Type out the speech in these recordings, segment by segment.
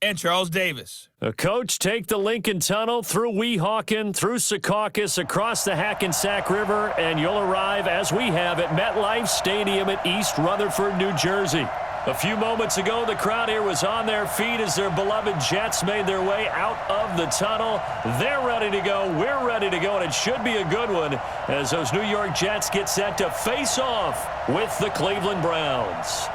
and Charles Davis. A coach take the Lincoln Tunnel through Weehawken, through Secaucus, across the Hackensack River, and you'll arrive, as we have, at MetLife Stadium at East Rutherford, New Jersey. A few moments ago, the crowd here was on their feet as their beloved Jets made their way out of the tunnel. They're ready to go. We're ready to go, and it should be a good one as those New York Jets get set to face off with the Cleveland Browns.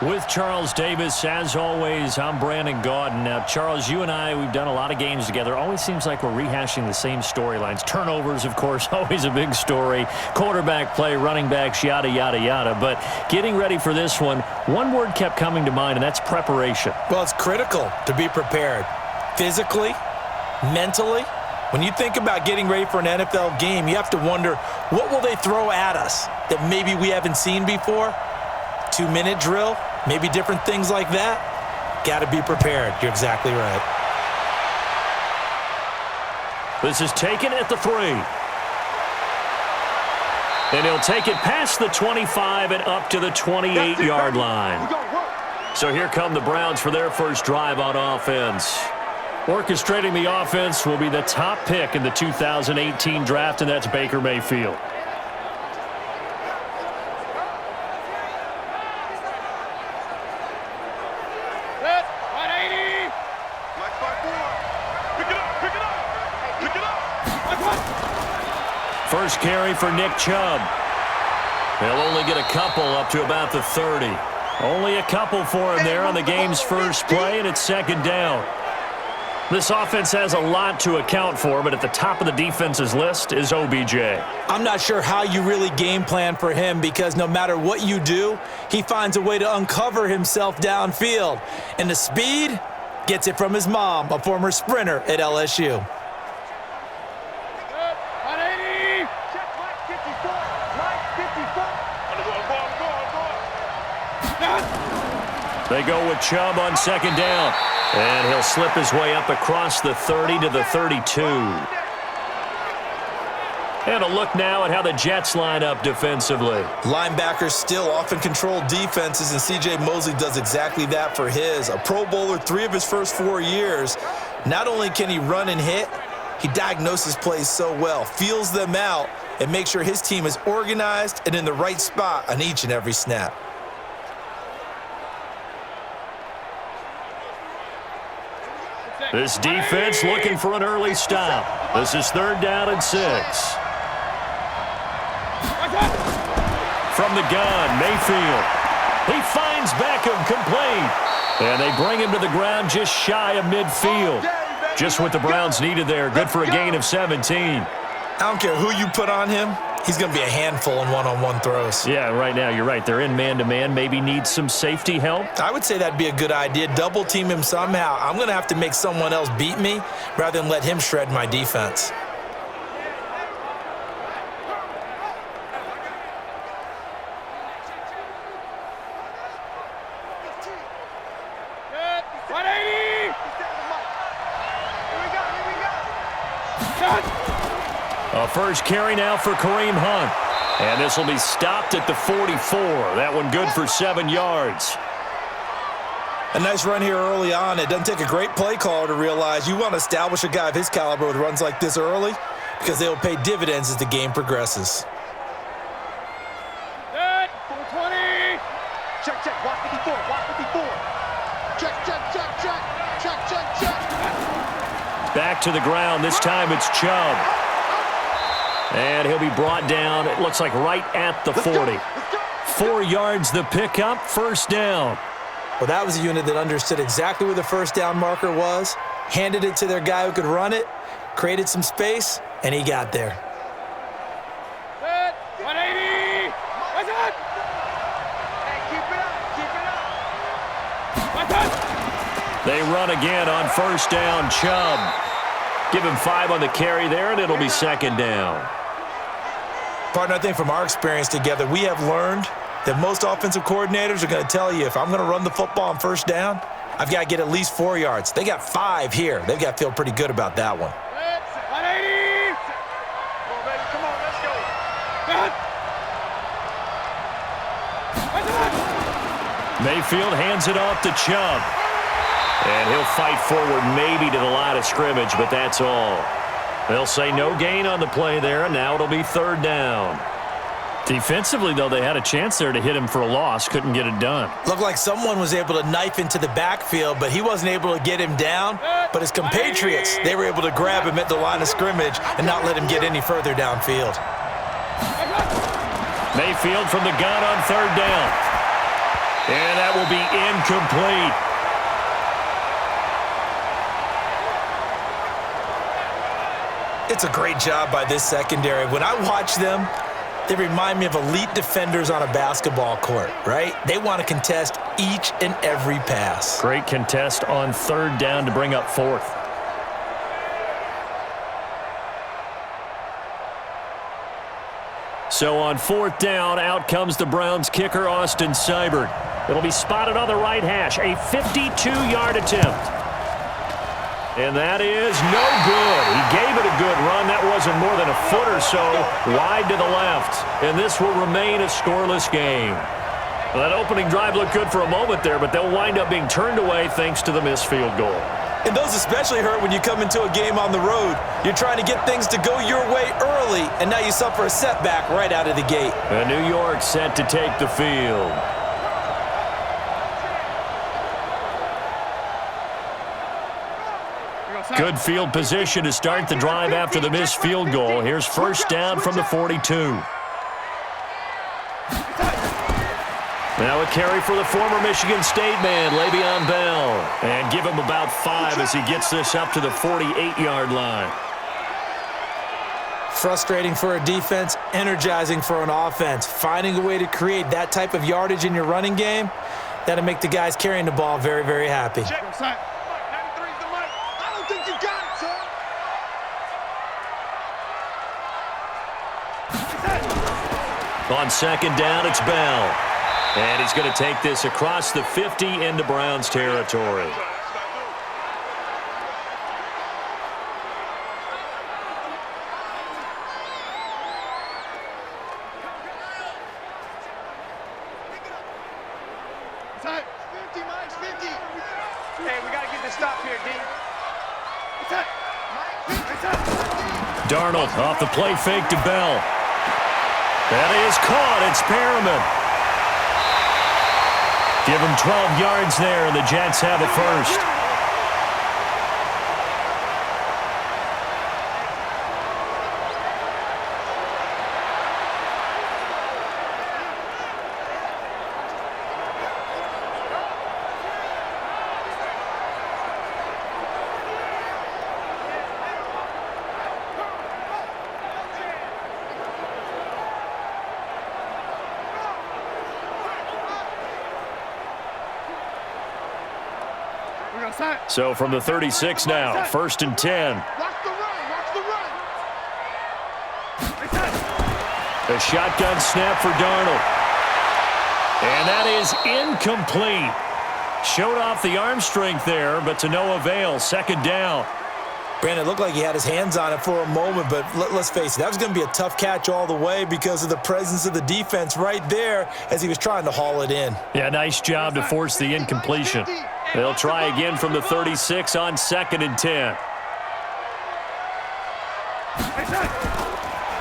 With Charles Davis, as always, I'm Brandon Gaudin. Now, Charles, you and I, we've done a lot of games together. Always seems like we're rehashing the same storylines. Turnovers, of course, always a big story. Quarterback play, running backs, yada, yada, yada. But getting ready for this one word kept coming to mind, and that's preparation. Well, it's critical to be prepared. Physically, mentally. When you think about getting ready for an NFL game, you have to wonder, what will they throw at us that maybe we haven't seen before? 2-minute drill, maybe different things like that. Got to be prepared. You're exactly right. This is taken at the 3. And he'll take it past the 25 and up to the 28-yard line. So here come the Browns for their first drive on offense. Orchestrating the offense will be the top pick in the 2018 draft, and that's Baker Mayfield. First carry for Nick Chubb. They'll only get a couple up to about the 30. Only a couple for him there on the game's first play, and it's second down. This offense has a lot to account for, but at the top of the defense's list is OBJ. I'm not sure how you really game plan for him, because no matter what you do, he finds a way to uncover himself downfield. And the speed gets it from his mom, a former sprinter at LSU. They go with Chubb on second down. And he'll slip his way up across the 30 to the 32. And a look now at how the Jets line up defensively. Linebackers still often control defenses, and C.J. Mosley does exactly that for his. A Pro Bowler 3 of his first 4 years. Not only can he run and hit, he diagnoses plays so well, feels them out, and makes sure his team is organized and in the right spot on each and every snap. This defense looking for an early stop. This is 3rd down and 6. From the gun, Mayfield. He finds Beckham complete. And they bring him to the ground just shy of midfield. Just what the Browns needed there. Good for a gain of 17. I don't care who you put on him. He's going to be a handful in one-on-one throws. Yeah, right now, you're right. They're in man-to-man. Maybe need some safety help. I would say that'd be a good idea. Double team him somehow. I'm going to have to make someone else beat me rather than let him shred my defense. A first carry now for Kareem Hunt. And this will be stopped at the 44. That one good for 7 yards. A nice run here early on. It doesn't take a great play caller to realize you want to establish a guy of his caliber with runs like this early, because they will pay dividends as the game progresses. Set, 420. Check, check, block 54, block 54. Check, check, check, check, check, check, check. Back to the ground. This time it's Chubb. And he'll be brought down, it looks like right at the 40. 4 yards the pickup, first down. Well, that was a unit that understood exactly where the first down marker was, handed it to their guy who could run it, created some space, and he got there. Set, 180. That's it. Hey, keep it up, keep it up. That's it. They run again on first down, Chubb. Give him 5 on the carry there, and it'll be second down. Partner, I think from our experience together, we have learned that most offensive coordinators are going to tell you, if I'm going to run the football on first down, I've got to get at least 4 yards. They got 5 here. They've got to feel pretty good about that one. 180. Come on, baby. Come on, let's go. 180. Mayfield hands it off to Chubb. And he'll fight forward maybe to the line of scrimmage, but that's all. They'll say no gain on the play there, and now it'll be third down. Defensively, though, they had a chance there to hit him for a loss. Couldn't get it done. Looked like someone was able to knife into the backfield, but he wasn't able to get him down. But his compatriots, they were able to grab him at the line of scrimmage and not let him get any further downfield. Mayfield from the gun on third down. And that will be incomplete. It's a great job by this secondary. When I watch them, they remind me of elite defenders on a basketball court, right? They want to contest each and every pass. Great contest on third down to bring up fourth. So on fourth down, out comes the Browns kicker, Austin Seibert. It'll be spotted on the right hash, a 52-yard attempt. And that is no good. He gave it a good run. That wasn't more than a foot or so wide to the left. And this will remain a scoreless game. Well, that opening drive looked good for a moment there, but they'll wind up being turned away thanks to the missed field goal. And those especially hurt when you come into a game on the road. You're trying to get things to go your way early, and now you suffer a setback right out of the gate. And New York set to take the field. Good field position to start the drive after the missed field goal. Here's first down from the 42. Now a carry for the former Michigan State man, Le'Veon Bell. And give him about 5 as he gets this up to the 48-yard line. Frustrating for a defense, energizing for an offense. Finding a way to create that type of yardage in your running game, that'll make the guys carrying the ball very, very happy. On second down, it's Bell. And he's going to take this across the 50 into Browns territory. Hey, we got to get this stop here, D. Darnold off the play fake to Bell. That is caught. It's Perriman. Give him 12 yards there, and the Jets have it first. So from the 36 now, first and 10. A shotgun snap for Darnold. And that is incomplete. Showed off the arm strength there, but to no avail. Second down. Brandon, it looked like he had his hands on it for a moment, but let's face it, that was going to be a tough catch all the way because of the presence of the defense right there as he was trying to haul it in. Yeah, nice job to force the incompletion. They'll try again from the 36 on second and 10.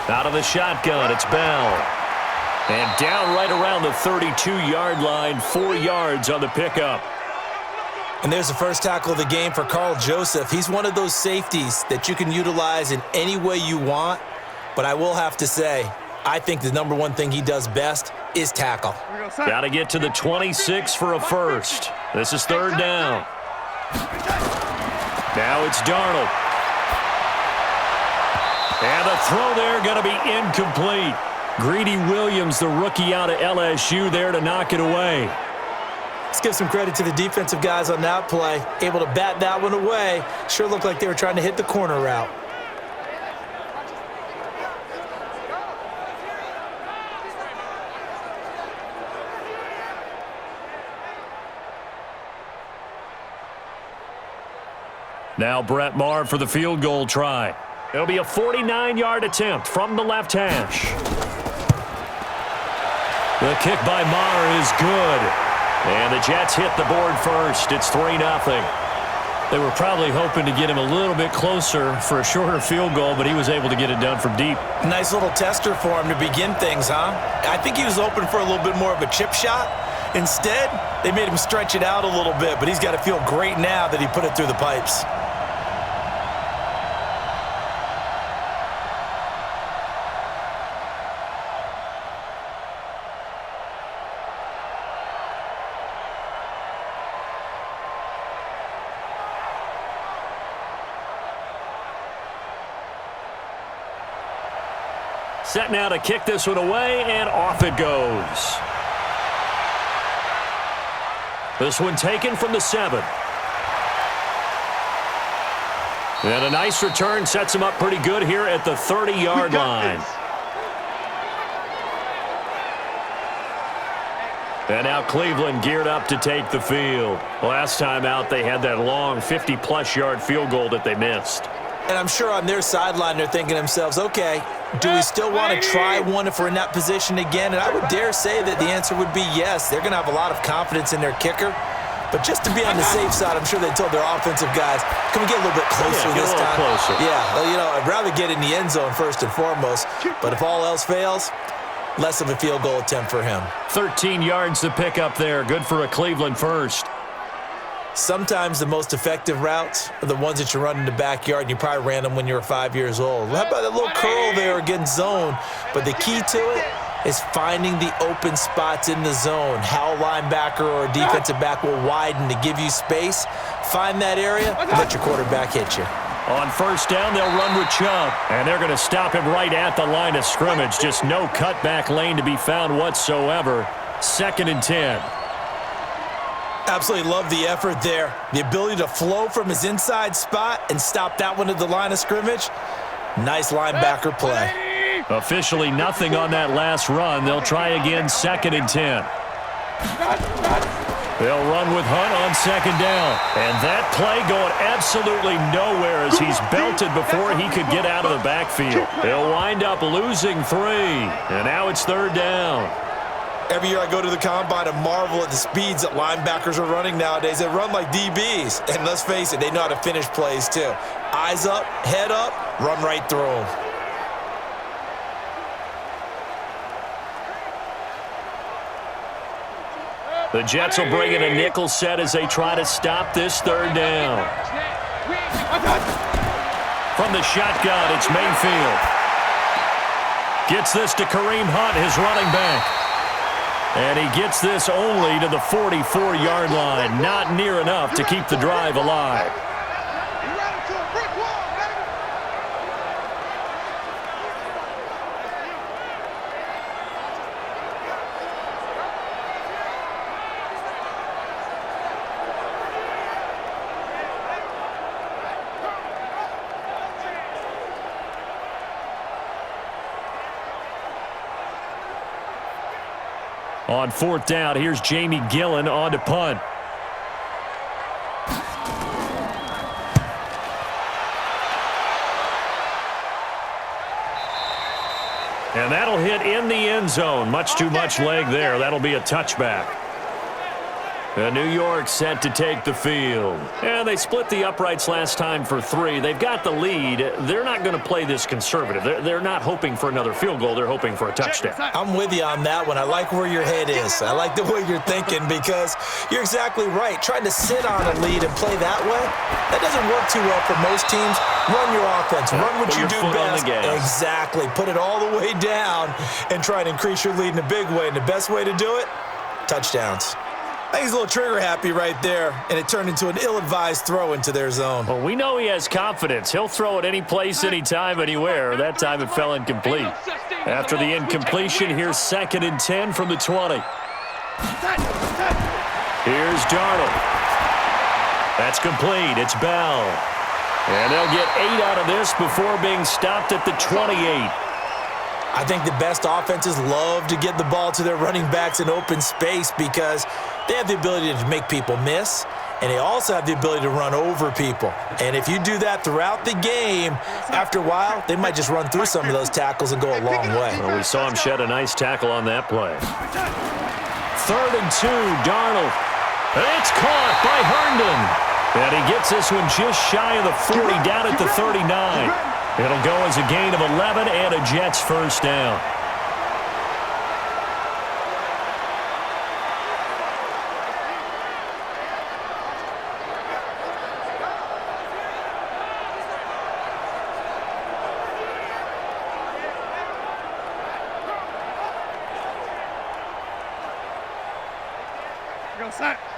Out of the shotgun, it's Bell. And down right around the 32-yard line, 4 yards on the pickup. And there's the first tackle of the game for Carl Joseph. He's one of those safeties that you can utilize in any way you want. But I will have to say, I think the number one thing he does best is tackle. Got to get to the 26 for a first. This is third down. Now it's Darnold. And the throw there going to be incomplete. Greedy Williams, the rookie out of LSU, there to knock it away. Let's give some credit to the defensive guys on that play. Able to bat that one away. Sure looked like they were trying to hit the corner route. Now Brett Maher for the field goal try. It'll be a 49-yard attempt from the left hash. The kick by Maher is good. And the Jets hit the board first. It's 3-0. They were probably hoping to get him a little bit closer for a shorter field goal, but he was able to get it done from deep. Nice little tester for him to begin things, huh? I think he was open for a little bit more of a chip shot. Instead, they made him stretch it out a little bit, but he's got to feel great now that he put it through the pipes. Set now to kick this one away, and off it goes. This one taken from the 7. And a nice return sets him up pretty good here at the 30-yard line. And now Cleveland geared up to take the field. Last time out, they had that long 50-plus yard field goal that they missed. And I'm sure on their sideline they're thinking to themselves, okay, do we still want to try one if we're in that position again? And I would dare say that the answer would be yes. They're going to have a lot of confidence in their kicker. But just to be on the safe side, I'm sure they told their offensive guys, can we get a little bit closer this time? Closer. Yeah, well, you know, I'd rather get in the end zone first and foremost. But if all else fails, less of a field goal attempt for him. 13 yards to pick up there. Good for a Cleveland first. Sometimes the most effective routes are the ones that you run in the backyard, and you probably ran them when you were 5 years old. How about that little curl there against zone? But the key to it is finding the open spots in the zone. How a linebacker or a defensive back will widen to give you space. Find that area and let your quarterback hit you. On first down, they'll run with Chubb, and they're going to stop him right at the line of scrimmage. Just no cutback lane to be found whatsoever. 2nd and 10. Absolutely love the effort there. The ability to flow from his inside spot and stop that one at the line of scrimmage. Nice linebacker play. Officially nothing on that last run. They'll try again 2nd and 10. They'll run with Hunt on 2nd down. And that play going absolutely nowhere as he's belted before he could get out of the backfield. They'll wind up losing 3. And now it's 3rd down. Every year I go to the combine and marvel at the speeds that linebackers are running nowadays. They run like DBs. And let's face it, they know how to finish plays too. Eyes up, head up, run right through them. The Jets will bring in a nickel set as they try to stop this 3rd down. From the shotgun, it's Mayfield. Gets this to Kareem Hunt, his running back. And he gets this only to the 44-yard line. Not near enough to keep the drive alive. On 4th down, here's Jamie Gillen on to punt. And that'll hit in the end zone. Much too much leg there. That'll be a touchback. New York set to take the field. And they split the uprights last time for 3. They've got the lead. They're not going to play this conservative. They're not hoping for another field goal. They're hoping for a touchdown. I'm with you on that one. I like where your head is. I like the way you're thinking because you're exactly right. Trying to sit on a lead and play that way, that doesn't work too well for most teams. Run your offense. Run what you do best. Exactly. Put it all the way down and try and increase your lead in a big way. And the best way to do it, touchdowns. I think he's a little trigger happy right there, and it turned into an ill-advised throw into their zone. Well, we know he has confidence. He'll throw it any place, anytime, anywhere. That time it fell incomplete. After the incompletion, here's 2nd and 10 from the 20. Here's Darnold. That's complete. It's Bell. And they'll get 8 out of this before being stopped at the 28. I think the best offenses love to get the ball to their running backs in open space because they have the ability to make people miss, and they also have the ability to run over people. And if you do that throughout the game, after a while, they might just run through some of those tackles and go a long way. Well, we saw him shed a nice tackle on that play. 3rd and 2, Darnold. It's caught by Herndon. And he gets this one just shy of the 40, down at the 39. It'll go as a gain of 11 and a Jets first down.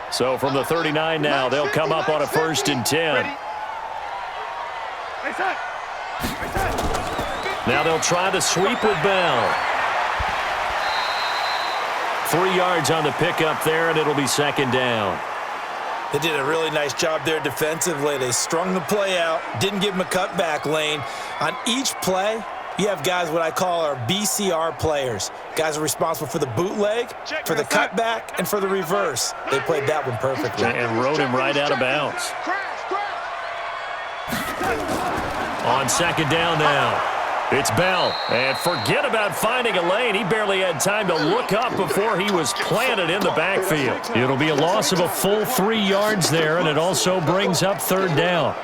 So from the 39 now, they'll come up on a 1st and 10. Now they'll try to sweep with Bell. 3 yards on the pickup there, and it'll be 2nd down. They did a really nice job there defensively. They strung the play out, didn't give him a cutback lane. On each play, you have guys what I call our BCR players. Guys are responsible for the bootleg, for the cutback, and for the reverse. They played that one perfectly. And rode him right out of bounds. On 2nd down now, it's Bell. And forget about finding a lane. He barely had time to look up before he was planted in the backfield. It'll be a loss of a full 3 yards there, and it also brings up 3rd down.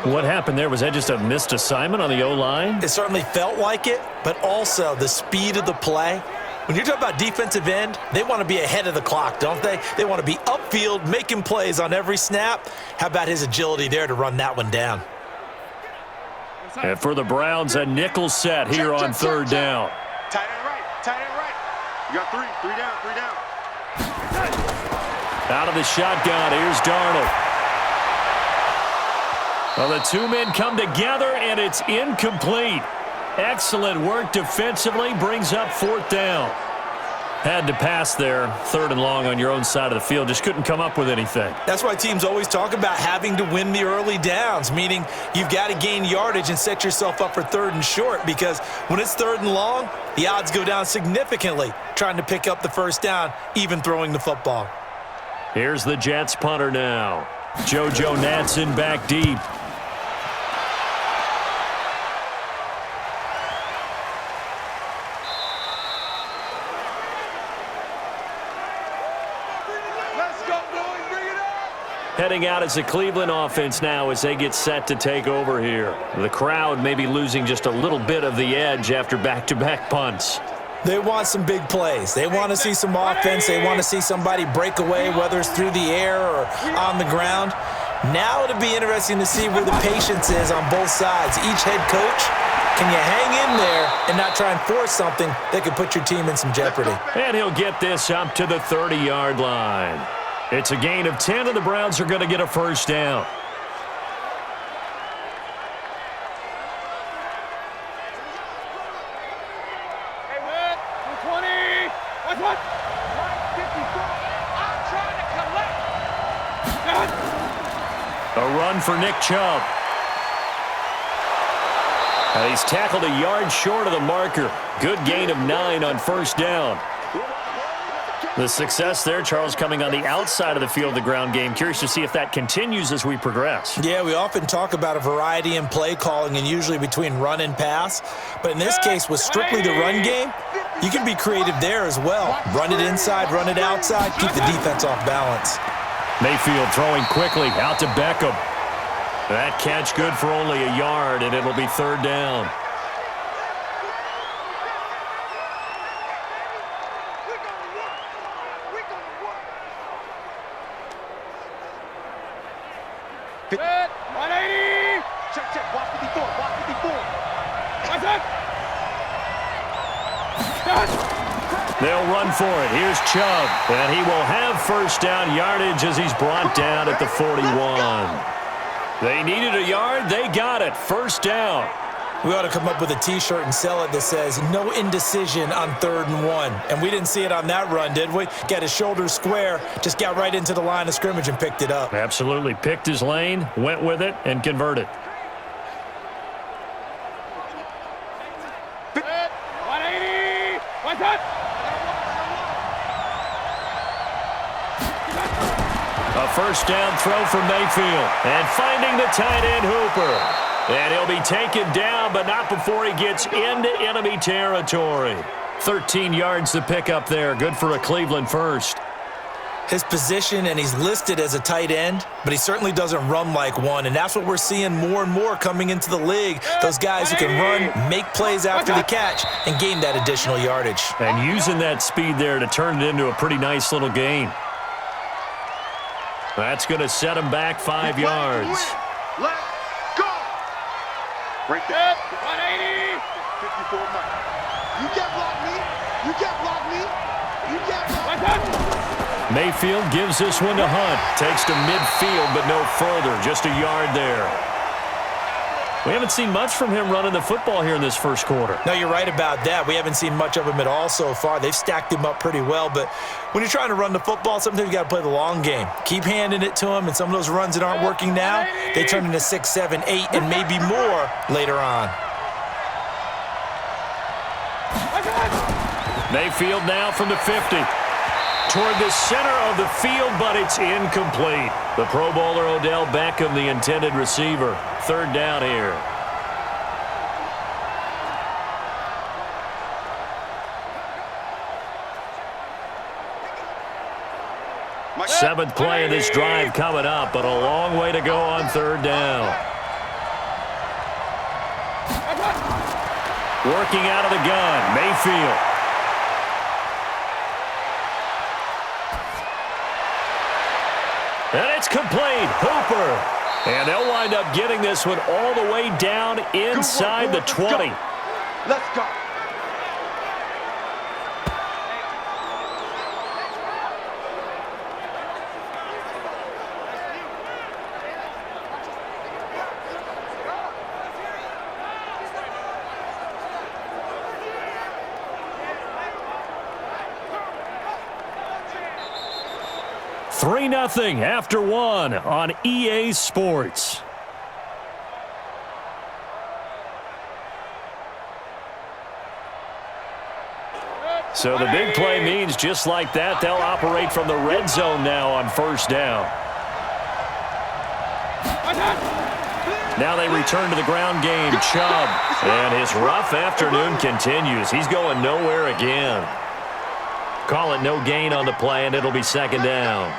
What happened there? Was that just a missed assignment on the O-line? It certainly felt like it, but also the speed of the play. When you're talking about defensive end, they want to be ahead of the clock, don't they? They want to be upfield, making plays on every snap. How about his agility there to run that one down? And for the Browns, a nickel set here on 3rd down. Tight end right. You got 3 down. Out of the shotgun, here's Darnold. Well, the 2 men come together, and it's incomplete. Excellent work defensively, brings up 4th down. Had to pass there, 3rd and long on your own side of the field. Just couldn't come up with anything. That's why teams always talk about having to win the early downs, meaning you've got to gain yardage and set yourself up for 3rd and short, because when it's 3rd and long, the odds go down significantly trying to pick up the 1st down, even throwing the football. Here's the Jets punter now. JoJo Natson back deep. Heading out as the Cleveland offense now as they get set to take over here. The crowd may be losing just a little bit of the edge after back-to-back punts. They want some big plays. They want to see some offense. They want to see somebody break away, whether it's through the air or on the ground. Now it'll be interesting to see where the patience is on both sides. Each head coach, can you hang in there and not try and force something that could put your team in some jeopardy? And he'll get this up to the 30-yard line. It's a gain of 10, and the Browns are going to get a 1st down. Hey, man, 220. What? I'm trying to collect. A run for Nick Chubb. And he's tackled a yard short of the marker. Good gain of 9 on 1st down. The success there, Charles, coming on the outside of the field of the ground game. Curious to see if that continues as we progress. Yeah, we often talk about a variety in play calling and usually between run and pass. But in this case, with strictly the run game, you can be creative there as well. Run it inside, run it outside, keep the defense off balance. Mayfield throwing quickly out to Beckham. That catch good for only a yard, and it'll be 3rd down. Set, 180. Check. Watch 54. What's that? They'll run for it. Here's Chubb, and he will have 1st down yardage as he's brought down at the 41. They needed a yard. They got it. 1st down. We ought to come up with a T-shirt and sell it that says, no indecision on 3rd and 1. And we didn't see it on that run, did we? Got his shoulders square, just got right into the line of scrimmage and picked it up. Absolutely. Picked his lane, went with it, and converted. 180. What's that? A 1st down throw from Mayfield. And finding the tight end Hooper. And he'll be taken down, but not before he gets into enemy territory. 13 yards to pick up there. Good for a Cleveland first. His position, and he's listed as a tight end, but he certainly doesn't run like one, and that's what we're seeing more and more coming into the league. Those guys who can run, make plays after the catch, and gain that additional yardage. And using that speed there to turn it into a pretty nice little gain. That's going to set him back 5 yards. Let's go. Break that. 180. 54 miles. You can't block me. You can't block me. You can't block me. Mayfield gives this one to Hunt. Takes to midfield, but no further. Just a yard there. We haven't seen much from him running the football here in this first quarter. No, you're right about that. We haven't seen much of him at all so far. They've stacked him up pretty well, but when you're trying to run the football, sometimes you got to play the long game. Keep handing it to him, and some of those runs that aren't working now, they turn into 6, 7, 8, and maybe more later on. Mayfield now from the 50. Toward the center of the field, but it's incomplete. The Pro Bowler Odell Beckham, the intended receiver. Third down here. Seventh play of this drive coming up, but a long way to go on third down. Working out of the gun, Mayfield. And it's complete. Hooper. And they'll wind up getting this one all the way down inside the 20. Let's go. Three 3-0 after one on EA Sports. So the big play means just like that, they'll operate from the red zone now on first down. Now they return to the ground game. Chubb. And his rough afternoon continues. He's going nowhere again. Call it no gain on the play, and it'll be second down.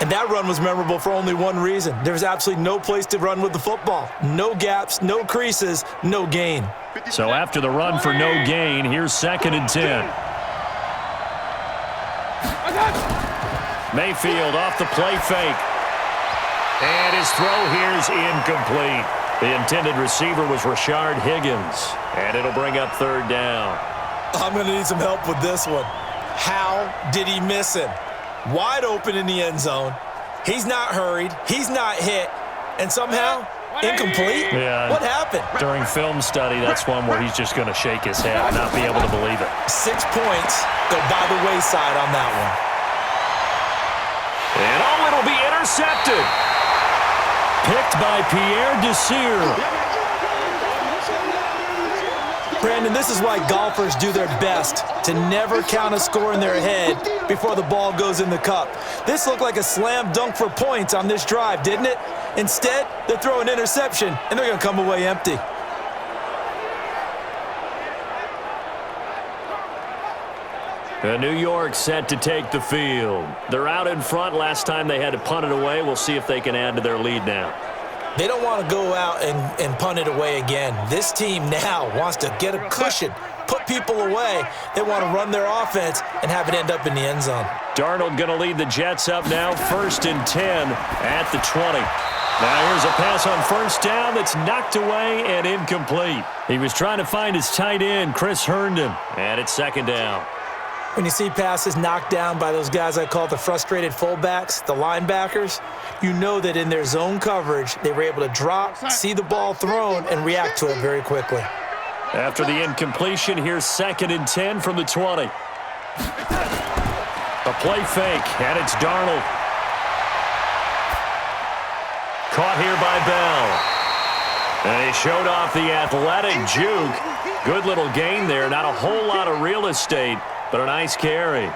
And that run was memorable for only one reason. There was absolutely no place to run with the football. No gaps, no creases, no gain. So after the run for no gain, here's 2nd and 10. Mayfield off the play fake. And his throw here's incomplete. The intended receiver was Rashard Higgins. And it'll bring up third down. I'm going to need some help with this one. How did he miss him? Wide open in the end zone. He's not hurried. He's not hit. And somehow, incomplete? Yeah. What happened? During film study, that's one where he's just going to shake his head and not be able to believe it. 6 points go by the wayside on that one. And it'll be intercepted. Picked by Pierre Desir. Brandon, this is why golfers do their best to never count a score in their head before the ball goes in the cup. This looked like a slam dunk for points on this drive, didn't it? Instead, they throw an interception, and they're going to come away empty. New York set to take the field. They're out in front. Last time they had to punt it away. We'll see if they can add to their lead now. They don't want to go out and punt it away again. This team now wants to get a cushion, put people away. They want to run their offense and have it end up in the end zone. Darnold going to lead the Jets up now, 1st and 10 at the 20. Now here's a pass on first down that's knocked away and incomplete. He was trying to find his tight end, Chris Herndon, and it's 2nd down. When you see passes knocked down by those guys I call the frustrated fullbacks, the linebackers, you know that in their zone coverage, they were able to drop, see the ball thrown, and react to it very quickly. After the incompletion, here's 2nd and 10 from the 20. A play fake, and it's Darnold. Caught here by Bell. And he showed off the athletic juke. Good little gain there, not a whole lot of real estate, but a nice carry.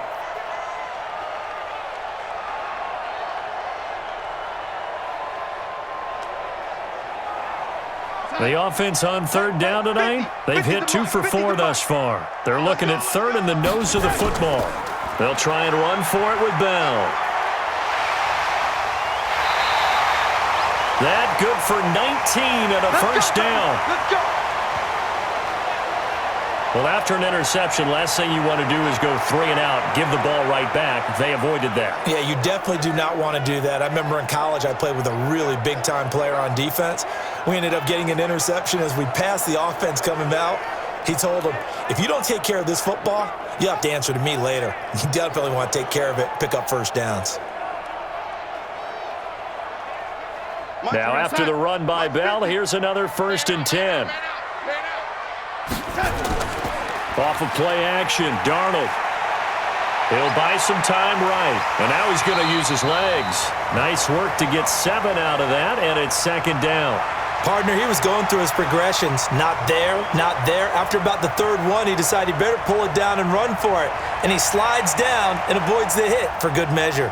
The offense on third down tonight, they've hit 2 for 4 thus far. They're looking at third in the nose of the football. They'll try and run for it with Bell. That good for 19 and a first down. Let's go. Well, after an interception, last thing you want to do is go 3 and out, give the ball right back. They avoided that. Yeah, you definitely do not want to do that. I remember in college I played with a really big-time player on defense. We ended up getting an interception as we passed the offense coming out. He told him, if you don't take care of this football, you have to answer to me later. You definitely want to take care of it, pick up first downs. Now, after the run by Bell, here's another 1st and 10. Off of play action, Darnold. He'll buy some time right, and now he's going to use his legs. Nice work to get 7 out of that, and it's 2nd down. Partner, he was going through his progressions. Not there, not there. After about the 3rd one, he decided he better pull it down and run for it. And he slides down and avoids the hit for good measure.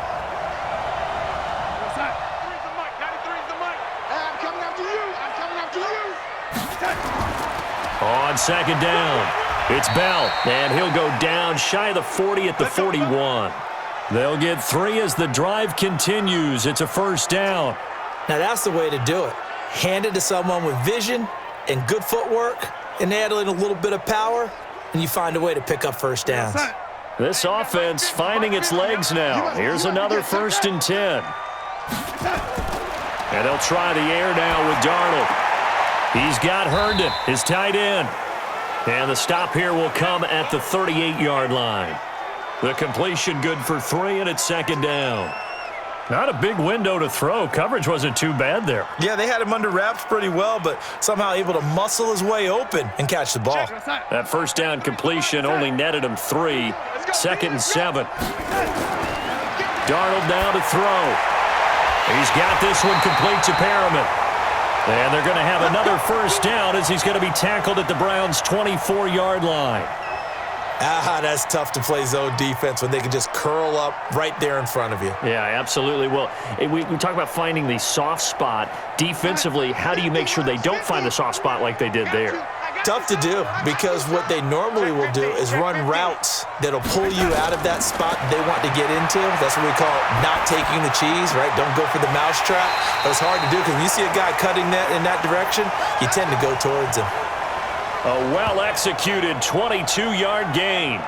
On 2nd down, it's Bell, and he'll go down shy of the 40 at the 41. They'll get 3 as the drive continues. It's a 1st down. Now that's the way to do it. Hand it to someone with vision and good footwork and add in a little bit of power, and you find a way to pick up first downs. This offense finding its legs now. Here's another 1st and 10. And they'll try the air now with Darnold. He's got Herndon, his tight end. And the stop here will come at the 38-yard line. The completion good for 3, and it's 2nd down. Not a big window to throw. Coverage wasn't too bad there. Yeah, they had him under wraps pretty well, but somehow able to muscle his way open and catch the ball. That 1st down completion only netted him 3. 2nd and 7. Darnold now to throw. He's got this one complete to Perriman. And they're going to have another 1st down as he's going to be tackled at the Browns' 24-yard line. That's tough to play zone defense when they can just curl up right there in front of you. Yeah, absolutely. Well, we talk about finding the soft spot. Defensively, how do you make sure they don't find the soft spot like they did there? Tough to do, because what they normally will do is run routes that'll pull you out of that spot they want to get into. That's what we call not taking the cheese, right? Don't go for the mousetrap. But it's hard to do because when you see a guy cutting that in that direction, you tend to go towards him. A well-executed 22-yard gain.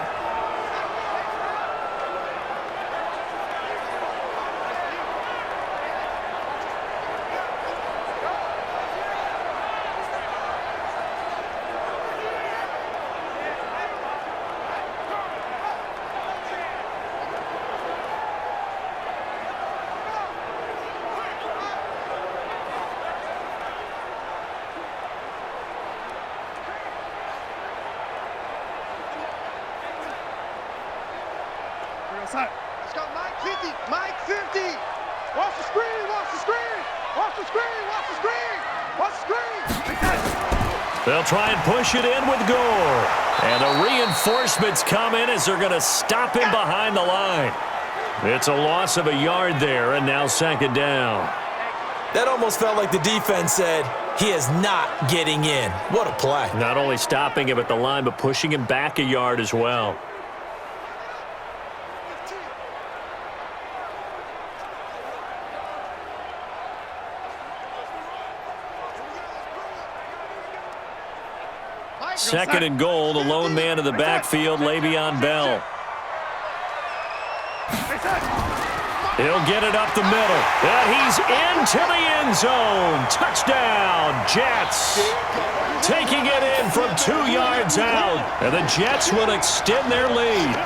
Let's go, Mike 50, Mike 50. Watch the screen, watch the screen, watch the screen, watch the screen, watch the screen. They'll try and push it in with Gore. And the reinforcements come in as they're going to stop him behind the line. It's a loss of a yard there, and now 2nd down. That almost felt like the defense said, he is not getting in. What a play. Not only stopping him at the line, but pushing him back a yard as well. Second and goal, the lone man in the backfield, Le'Veon Bell. He'll get it up the middle. And he's into the end zone. Touchdown, Jets. Taking it in from 2 yards out. And the Jets will extend their lead.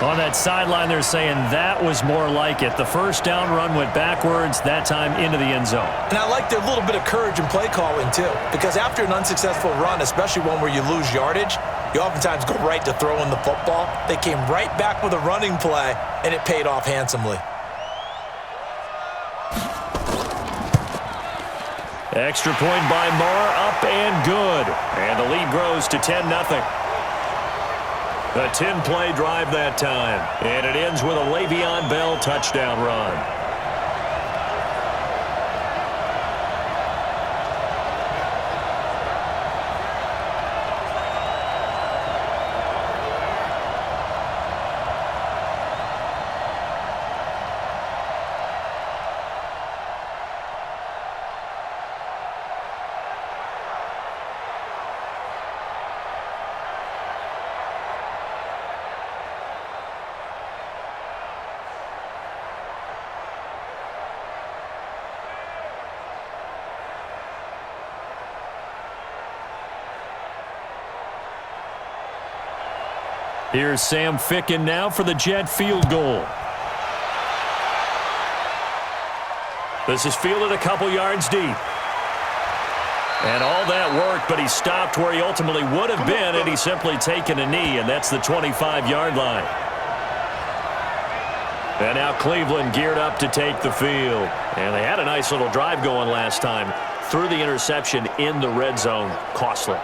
On that sideline, they're saying that was more like it. The 1st down run went backwards, that time into the end zone. And I like their little bit of courage in play calling, too. Because after an unsuccessful run, especially one where you lose yardage, you oftentimes go right to throwing the football. They came right back with a running play, and it paid off handsomely. Extra point by Moore, up and good. And the lead grows to 10-0. A 10-play drive that time. And it ends with a Le'Veon Bell touchdown run. Here's Sam Ficken now for the Jet field goal. This is fielded a couple yards deep. And all that work, but he stopped where he ultimately would have been, and he's simply taken a knee, and that's the 25-yard line. And now Cleveland geared up to take the field. And they had a nice little drive going last time. Threw the interception in the red zone. Costly.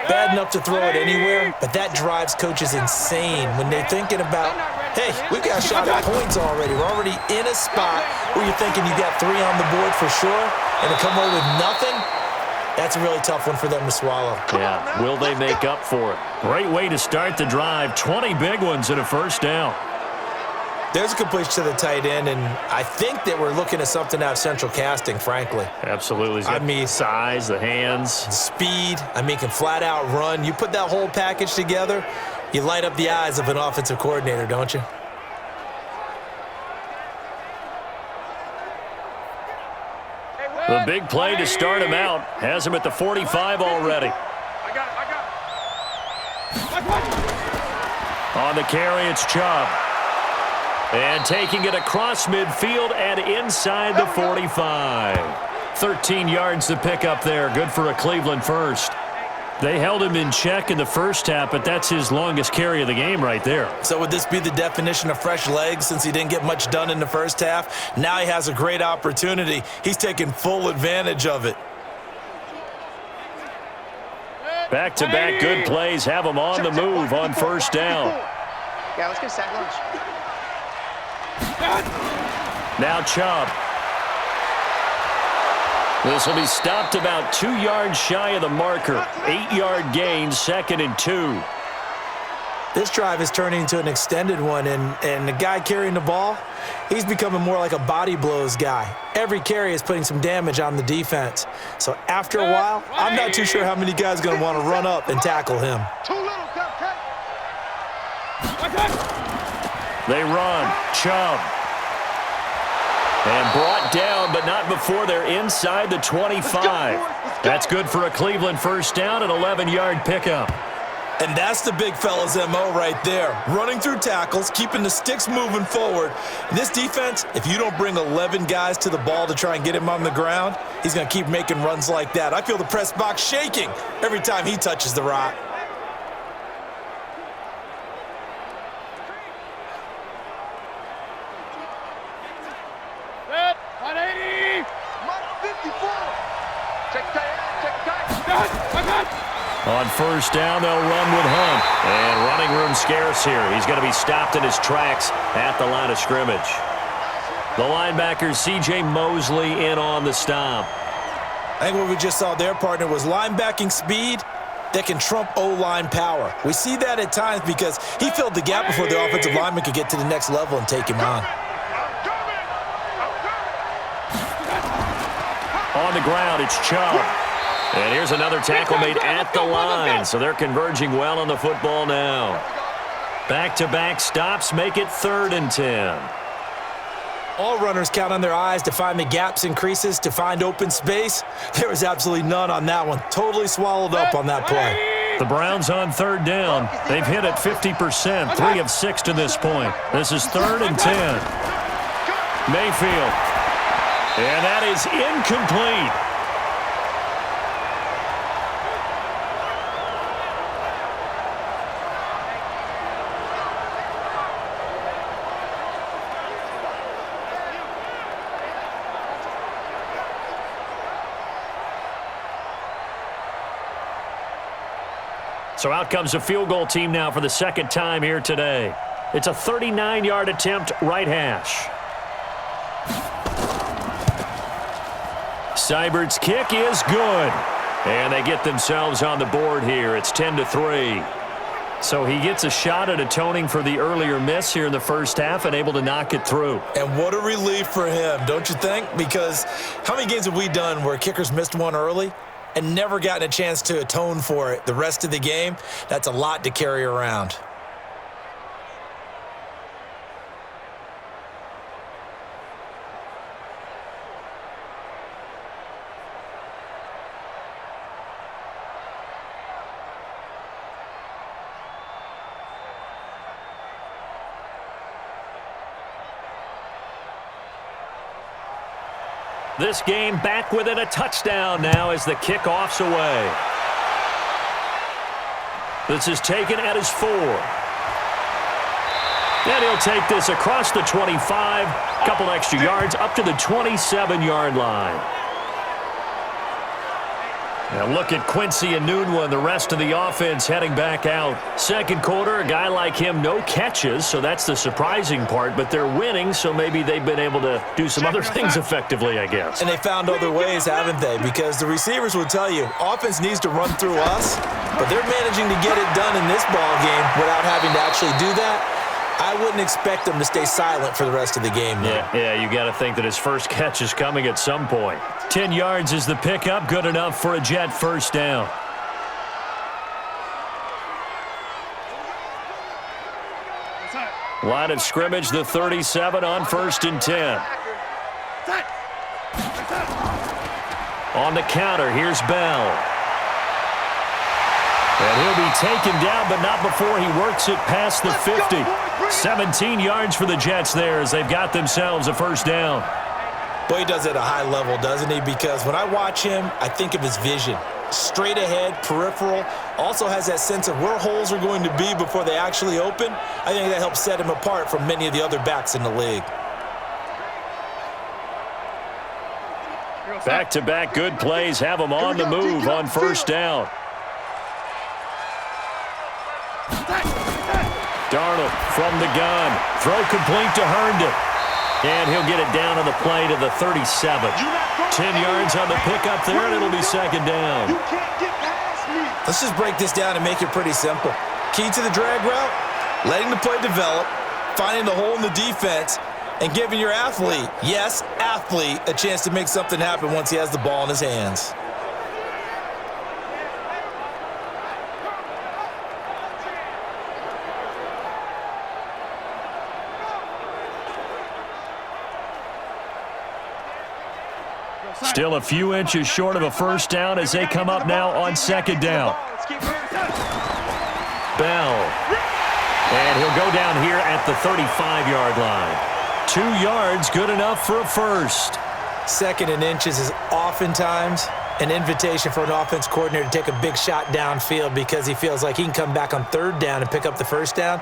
Bad enough to throw it anywhere, but that drives coaches insane when they're thinking about, hey, we've got a shot at points already. We're already in a spot where you're thinking you got 3 on the board for sure, and to come away with nothing, that's a really tough one for them to swallow. Yeah, will they make up for it? Great way to start the drive. 20 big ones and a first down. There's a completion to the tight end, and I think that we're looking at something out of central casting, frankly. Absolutely. I mean, size, the hands. Speed. I mean, can flat out run. You put that whole package together, you light up the eyes of an offensive coordinator, don't you? The big play to start him out. Has him at the 45 already. On the carry, it's Chubb. And taking it across midfield and inside the 45. 13 yards to pick up there. Good for a Cleveland first. They held him in check in the first half, but that's his longest carry of the game right there. So would this be the definition of fresh legs since he didn't get much done in the first half? Now he has a great opportunity. He's taking full advantage of it. Back-to-back good plays have him on the move on first down. Yeah, let's get sack lunch. Now Chubb. This will be stopped about 2 yards shy of the marker. 8-yard gain, 2nd and 2. This drive is turning into an extended one, and the guy carrying the ball, he's becoming more like a body blows guy. Every carry is putting some damage on the defense. So after a while, I'm not too sure how many guys are going to want to run up and tackle him. They run. Chubb. And brought down, but not before they're inside the 25. That's good for a Cleveland first down, an 11-yard pickup. And that's the big fella's MO right there. Running through tackles, keeping the sticks moving forward. This defense, if you don't bring 11 guys to the ball to try and get him on the ground, he's going to keep making runs like that. I feel the press box shaking every time he touches the rock. On first down, they'll run with Hunt. And running room scarce here. He's going to be stopped in his tracks at the line of scrimmage. The linebacker, C.J. Mosley, in on the stop. I think what we just saw there, partner, was linebacking speed that can trump O-line power. We see that at times because he filled the gap before the offensive lineman could get to the next level and take him on. On the ground, it's Chubb. And here's another tackle made at the line, so they're converging well on the football now. Back-to-back stops make it 3rd and 10. All runners count on their eyes to find the gaps and creases, to find open space. There was absolutely none on that one. Totally swallowed up on that play. The Browns on 3rd down. They've hit it 50%, 3 of 6 to this point. This is 3rd and 10. Mayfield. And that is incomplete. So out comes a field goal team now for the 2nd time here today. It's a 39-yard attempt, right hash. Seibert's kick is good. And they get themselves on the board here. It's 10-3. So he gets a shot at atoning for the earlier miss here in the first half and able to knock it through. And what a relief for him, don't you think? Because how many games have we done where kickers missed one early and never gotten a chance to atone for it the rest of the game? That's a lot to carry around. This game back within a touchdown now as the kickoff's away. This is taken at his 4. And he'll take this across the 25, couple extra yards up to the 27-yard line. Now look at Quincy and Nunwa and the rest of the offense heading back out. Second quarter, a guy like him, no catches, so that's the surprising part. But they're winning, so maybe they've been able to do some other things effectively, I guess. And they found other ways, haven't they? Because the receivers will tell you, offense needs to run through us, but they're managing to get it done in this ball game without having to actually do that. I wouldn't expect them to stay silent for the rest of the game, though. Yeah, you got to think that his first catch is coming at some point. 10 yards is the pickup, good enough for a Jet first down. Line of scrimmage, the 37 on 1st and 10. On the counter, here's Bell. And he'll be taken down, but not before he works it past the 50. 17 yards for the Jets there as they've got themselves a first down. Boy, he does it at a high level, doesn't he? Because when I watch him, I think of his vision. Straight ahead, peripheral, also has that sense of where holes are going to be before they actually open. I think that helps set him apart from many of the other backs in the league. Back-to-back good plays have him on the move on first down. Darnold from the gun. Throw complete to Herndon. And he'll get it down on the play to the 37. 10 yards on the pickup there, and it'll be second down. Let's just break this down and make it pretty simple. Key to the drag route, letting the play develop, finding the hole in the defense, and giving your athlete, yes, athlete, a chance to make something happen once he has the ball in his hands. Still a few inches short of a first down as they come up now on second down. Bell. And he'll go down here at the 35-yard line. 2 yards, good enough for a first. Second and inches is oftentimes an invitation for an offense coordinator to take a big shot downfield because he feels like he can come back on third down and pick up the first down.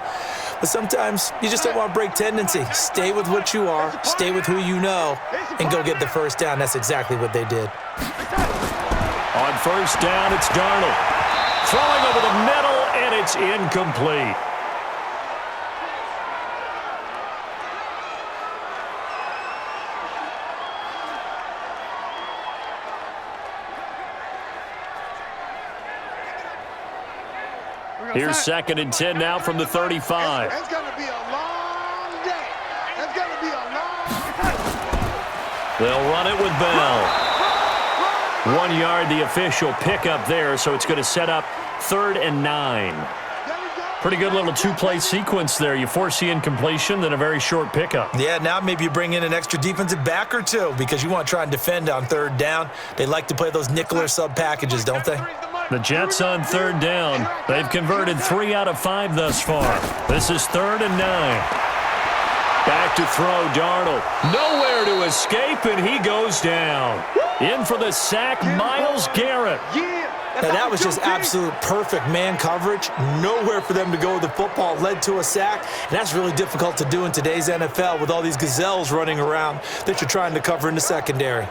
But sometimes you just don't want to break tendency. Stay with what you are, stay with who you know, and go get the first down. That's exactly what they did. On first down, it's Darnold. Throwing over the middle, and it's incomplete. Here's second and 10 now from the 35. It's going to be a long day. It's going to be a long They'll run it with Bell. 1 yard, the official pickup there, so it's going to set up 3rd and 9. Pretty good little two-play sequence there. You force the incompletion, then a very short pickup. Yeah, now maybe you bring in an extra defensive back or two because you want to try and defend on third down. They like to play those nickel or sub packages, don't they? The Jets on 3rd down. They've converted 3 out of 5 thus far. This is 3rd and 9. Back to throw, Darnold. Nowhere to escape, and he goes down. In for the sack, Myles Garrett. Now, that was just absolute perfect man coverage. Nowhere for them to go with the football. Led to a sack, and that's really difficult to do in today's NFL with all these gazelles running around that you're trying to cover in the secondary.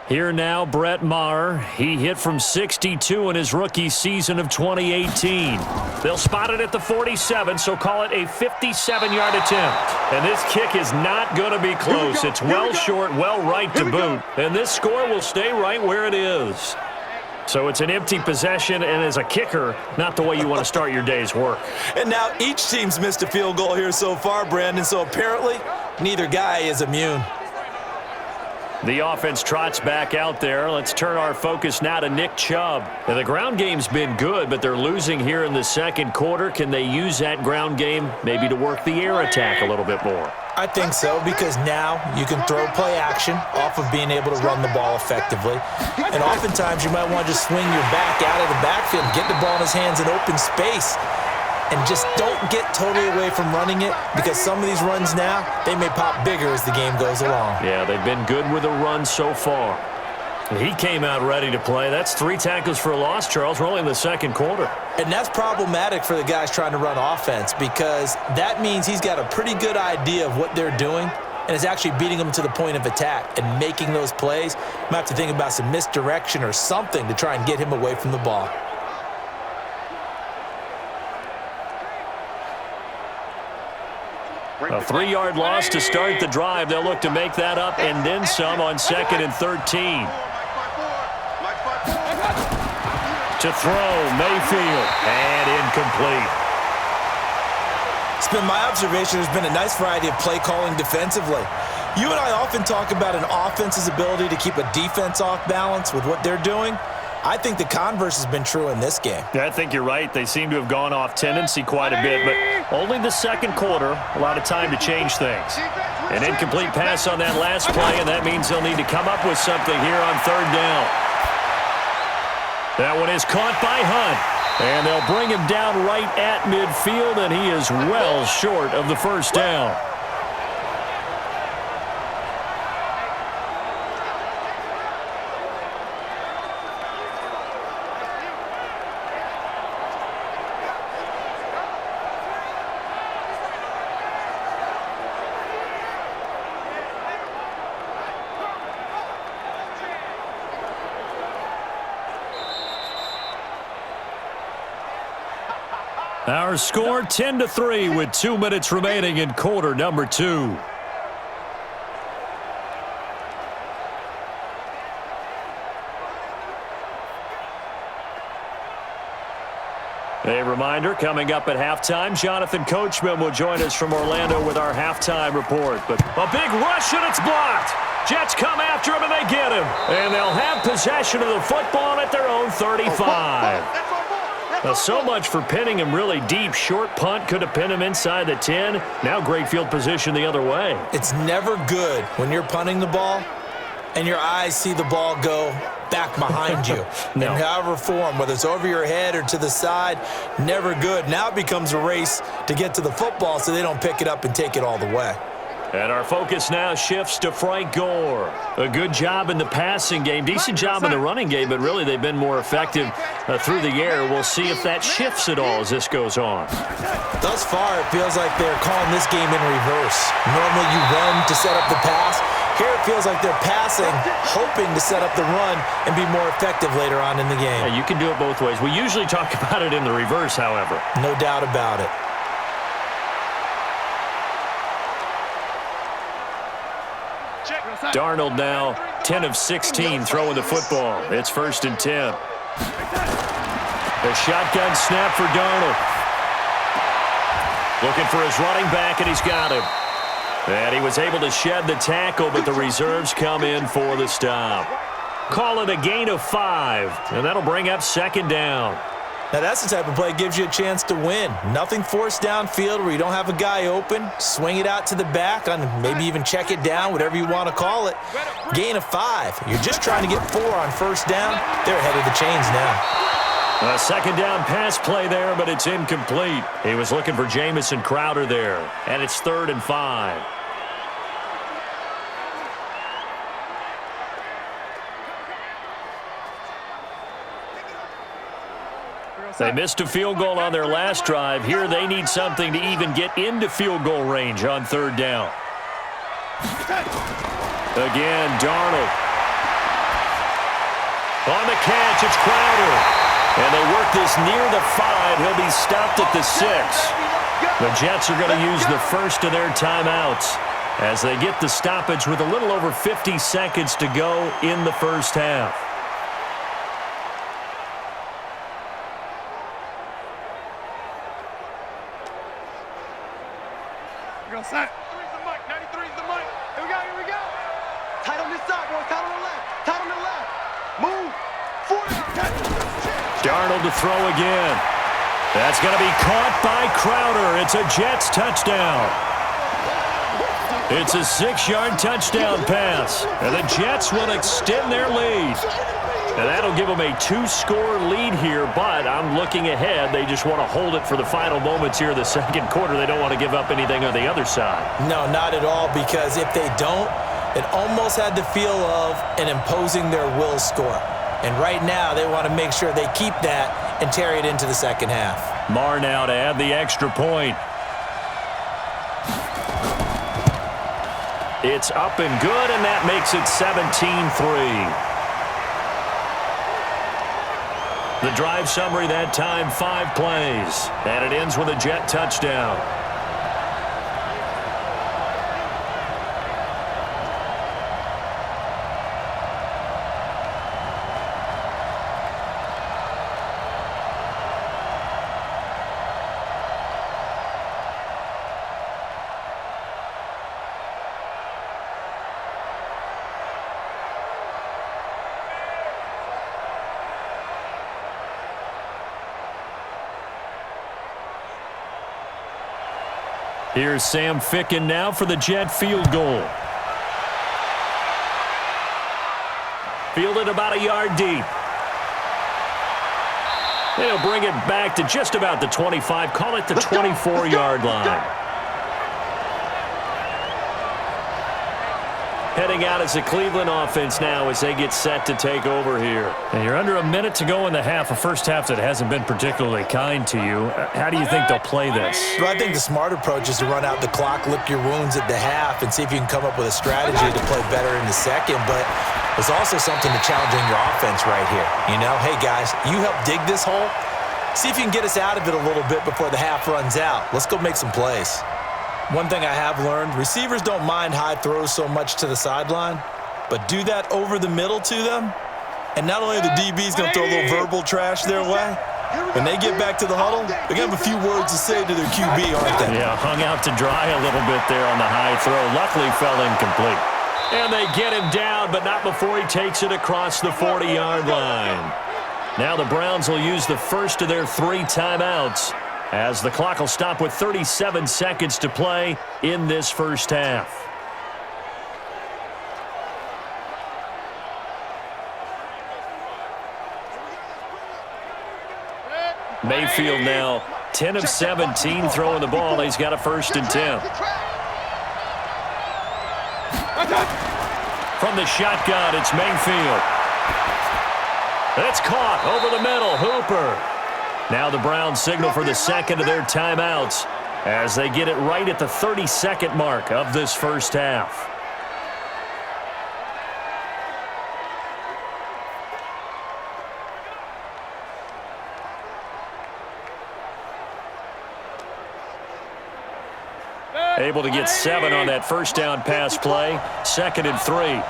Here now, Brett Maher. He hit from 62 in his rookie season of 2018. They'll spot it at the 47, so call it a 57-yard attempt. And this kick is not going to be close. It's well short, well right to boot. And this score will stay right where it is. So it's an empty possession, and as a kicker, not the way you want to start your day's work. And now each team's missed a field goal here so far, Brandon, so apparently neither guy is immune. The offense trots back out there. Let's turn our focus now to Nick Chubb. Now, the ground game's been good, but they're losing here in the second quarter. Can they use that ground game maybe to work the air attack a little bit more? I think so, because now you can throw play action off of being able to run the ball effectively. And oftentimes you might want to just swing your back out of the backfield, get the ball in his hands in open space, and just don't get totally away from running it, because some of these runs now, they may pop bigger as the game goes along. Yeah, they've been good with a run so far. He came out ready to play. That's 3 tackles for a loss, Charles. We're only in the second quarter. And that's problematic for the guys trying to run offense, because that means he's got a pretty good idea of what they're doing and is actually beating them to the point of attack and making those plays. Might have to think about some misdirection or something to try and get him away from the ball. A 3-yard loss to start the drive. They'll look to make that up and then some on 2nd and 13. To throw, Mayfield, and incomplete. It's been my observation there's been a nice variety of play calling defensively. You and I often talk about an offense's ability to keep a defense off balance with what they're doing. I think the converse has been true in this game. Yeah, I think you're right. They seem to have gone off tendency quite a bit, but only the second quarter, a lot of time to change things. An incomplete pass on that last play, and that means they'll need to come up with something here on 3rd down. That one is caught by Hunt, and they'll bring him down right at midfield, and he is well short of the first down. Our score 10-3 with 2 minutes remaining in quarter number 2. A reminder, coming up at halftime, Jonathan Coachman will join us from Orlando with our halftime report. But a big rush, and it's blocked. Jets come after him, and they get him. And they'll have possession of the football at their own 35. So much for pinning him really deep. Short punt could have pinned him inside the 10. Now great field position the other way. It's never good when you're punting the ball and your eyes see the ball go back behind you. No. In however form, whether it's over your head or to the side, never good. Now it becomes a race to get to the football so they don't pick it up and take it all the way. And our focus now shifts to Frank Gore. A good job in the passing game, decent job in the running game, but really they've been more effective through the air. We'll see if that shifts at all as this goes on. Thus far, it feels like they're calling this game in reverse. Normally you run to set up the pass. Here it feels like they're passing, hoping to set up the run and be more effective later on in the game. Yeah, you can do it both ways. We usually talk about it in the reverse, however. No doubt about it. Darnold now 10 of 16 throwing the football. It's 1st and 10. A shotgun snap for Darnold. Looking for his running back, and he's got him. And he was able to shed the tackle, but the reserves come in for the stop. Call it a gain of 5, and that'll bring up 2nd down. Now that's the type of play that gives you a chance to win. Nothing forced downfield where you don't have a guy open. Swing it out to the back, and maybe even check it down, whatever you want to call it. Gain of 5. You're just trying to get 4 on 1st down. They're ahead of the chains now. A 2nd down pass play there, but it's incomplete. He was looking for Jamison Crowder there, and it's 3rd and 5. They missed a field goal on their last drive. Here they need something to even get into field goal range on 3rd down. Again, Darnold. On the catch, it's Crowder. And they work this near the 5. He'll be stopped at the 6. The Jets are going to use the first of their timeouts as they get the stoppage with a little over 50 seconds to go in the first half. Set. 93's the mic. 93's the mic. Here we go. Here we go. Tight on this side, boys. Tight on the left. Tight on the left. Move. 40. Darnold to throw again. That's going to be caught by Crowder. It's a Jets touchdown. It's a 6-yard touchdown pass, and the Jets will extend their lead. And that'll give them a 2-score lead here, but I'm looking ahead. They just want to hold it for the final moments here in the second quarter. They don't want to give up anything on the other side. No, not at all, because if they don't, it almost had the feel of an imposing their will score. And right now, they want to make sure they keep that and carry it into the second half. Marr now to add the extra point. It's up and good, and that makes it 17-3. The drive summary that time, 5 plays. And it ends with a Jet touchdown. Here's Sam Ficken now for the Jet field goal. Fielded about a yard deep. They'll bring it back to just about the 25. Call it the 24-yard line. Heading out as the Cleveland offense now as they get set to take over here. And you're under a minute to go in the half, a first half that hasn't been particularly kind to you. How do you think they'll play this? Well, I think the smart approach is to run out the clock, lick your wounds at the half, and see if you can come up with a strategy to play better in the second. But there's also something to challenging your offense right here. You know, hey, guys, you help dig this hole. See if you can get us out of it a little bit before the half runs out. Let's go make some plays. One thing I have learned, receivers don't mind high throws so much to the sideline, but do that over the middle to them, and not only are the DBs going to throw a little verbal trash their way, when they get back to the huddle, they're going to have a few words to say to their QB, aren't they? Yeah, hung out to dry a little bit there on the high throw. Luckily fell incomplete. And they get him down, but not before he takes it across the 40-yard line. Now the Browns will use the first of their 3 timeouts, as the clock will stop with 37 seconds to play in this first half. Mayfield now 10 of 17 throwing the ball. He's got a 1st and 10. From the shotgun, it's Mayfield. It's caught over the middle. Hooper. Now the Browns signal for the second of their timeouts as they get it right at the 30-second mark of this first half. Able to get 7 on that first down pass play. 2nd and 3.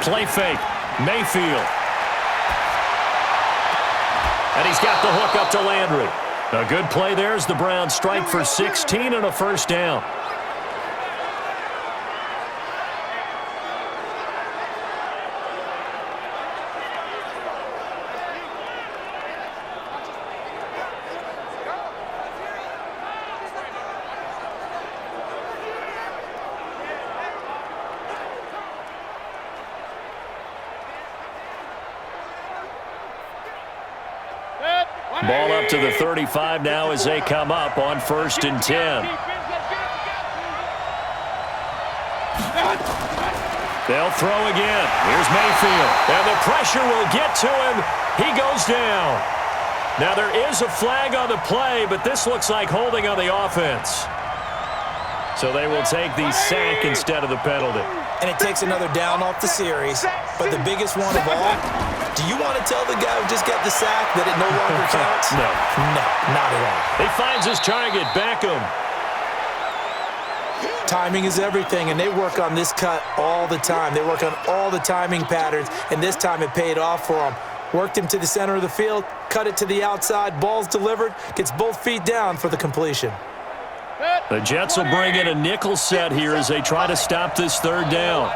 Play fake. Mayfield. And he's got the hook up to Landry. A good play there as the Browns strike for 16 and a 1st down. Ball up to the 35 now as they come up on 1st and 10. They'll throw again. Here's Mayfield. And the pressure will get to him. He goes down. Now there is a flag on the play, but this looks like holding on the offense. So they will take the sack instead of the penalty. And it takes another down off the series. But the biggest one of all, do you want to tell the guy who just got the sack that it no longer counts? No. No, not at all. He finds his target, Beckham. Timing is everything, and they work on this cut all the time. They work on all the timing patterns, and this time it paid off for them. Worked him to the center of the field, cut it to the outside, ball's delivered, gets both feet down for the completion. The Jets will bring in a nickel set here as they try to stop this 3rd down.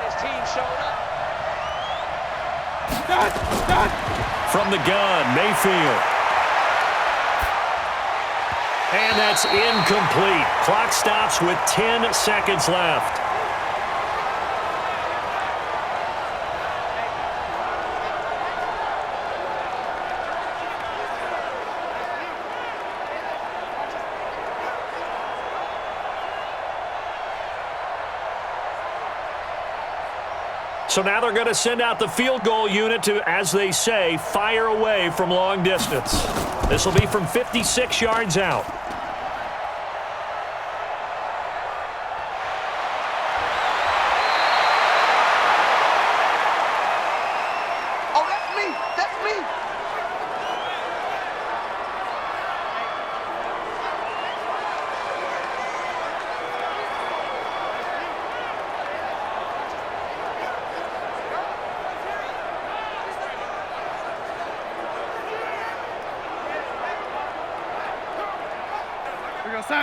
From the gun, Mayfield. And that's incomplete. Clock stops with 10 seconds left. So now they're going to send out the field goal unit to, as they say, fire away from long distance. This will be from 56 yards out. Oh, that's me. That's me.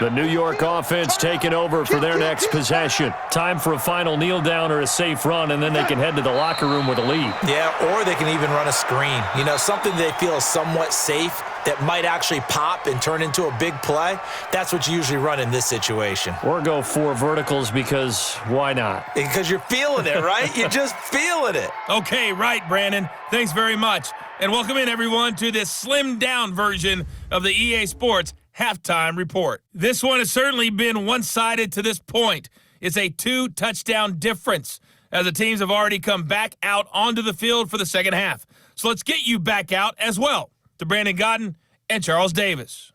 The New York offense taking over for their next possession. Time for a final kneel down or a safe run, and then they can head to the locker room with a lead. Yeah, or they can even run a screen. You know, something they feel is somewhat safe that might actually pop and turn into a big play. That's what you usually run in this situation. Or go 4 verticals because why not? Because you're feeling it, right? You're just feeling it. Okay, right, Brandon. Thanks very much. And welcome in, everyone, to this slimmed-down version of the EA Sports Halftime Report. This one has certainly been one-sided to this point. It's a 2-touchdown difference as the teams have already come back out onto the field for the second half. So let's get you back out as well to Brandon Godden and Charles Davis.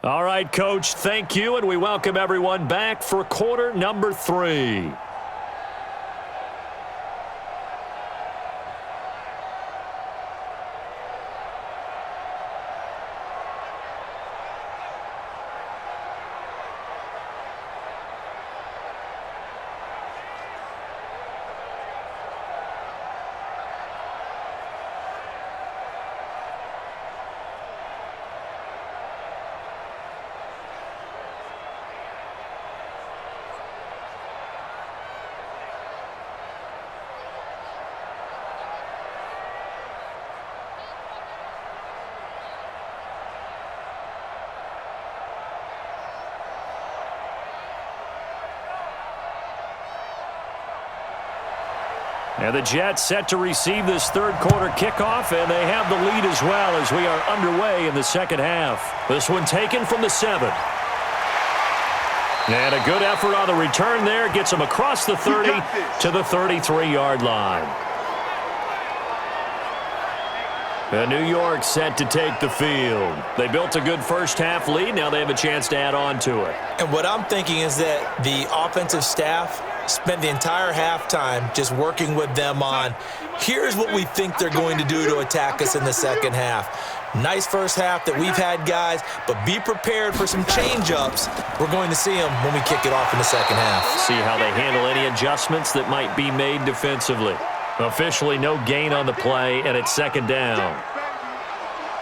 All right, Coach, thank you, and we welcome everyone back for quarter number 3. And the Jets set to receive this third quarter kickoff, and they have the lead as well as we are underway in the second half. This one taken from the 7. And a good effort on the return there. Gets them across the 30 to the 33-yard line. And New York set to take the field. They built a good first half lead. Now they have a chance to add on to it. And what I'm thinking is that the offensive staff spent the entire halftime just working with them on, here's what we think they're going to do to attack us in the second half. Nice first half that we've had, guys, but be prepared for some change-ups. We're going to see them when we kick it off in the second half. See how they handle any adjustments that might be made defensively. Officially no gain on the play, and it's second down.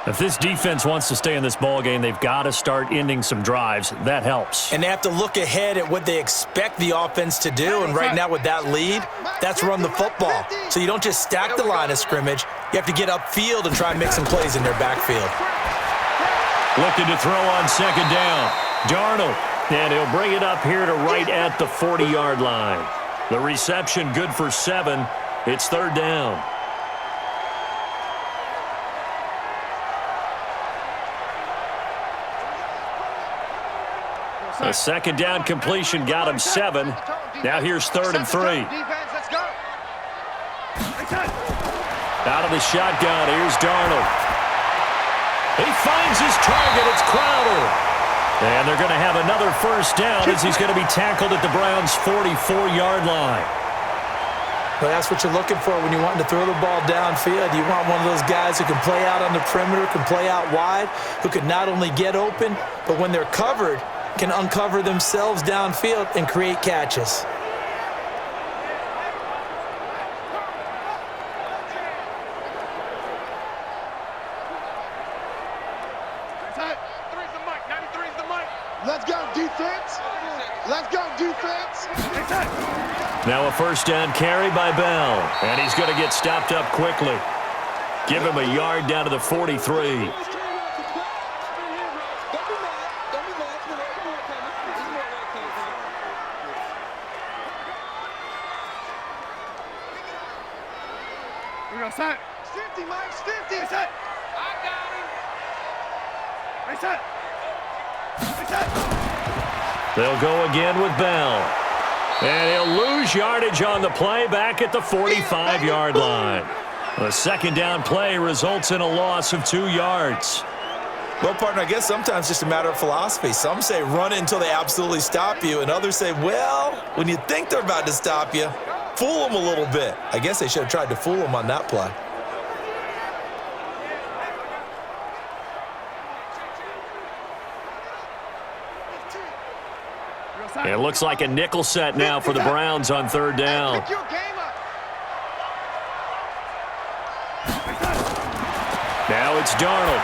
If this defense wants to stay in this ballgame, they've got to start ending some drives. That helps. And they have to look ahead at what they expect the offense to do, and right now with that lead, that's run the football. So you don't just stack the line of scrimmage. You have to get upfield and try and make some plays in their backfield. Looking to throw on second down. Darnold, and he'll bring it up here to right at the 40-yard line. The reception good for 7. It's third down. A second down completion got him 7. Now here's 3rd and 3. Out of the shotgun, here's Darnold. He finds his target. It's Crowder. And they're going to have another first down as he's going to be tackled at the Browns' 44-yard line. Well, that's what you're looking for when you're wanting to throw the ball downfield. You want one of those guys who can play out on the perimeter, can play out wide, who can not only get open, but when they're covered, can uncover themselves downfield and create catches. Let's go, defense. Let's go, defense. Now a first down carry by Bell. And he's going to get stopped up quickly. Give him a yard down to the 43. Reset. I got him. Reset. Reset. They'll go again with Bell. And he'll lose yardage on the play back at the 45-yard line. The second down play results in a loss of 2 yards. Well, partner, I guess sometimes it's just a matter of philosophy. Some say run it until they absolutely stop you, and others say, well, when you think they're about to stop you, fool them a little bit. I guess they should have tried to fool them on that play. It looks like a nickel set now for the Browns on third down. Now it's Darnold.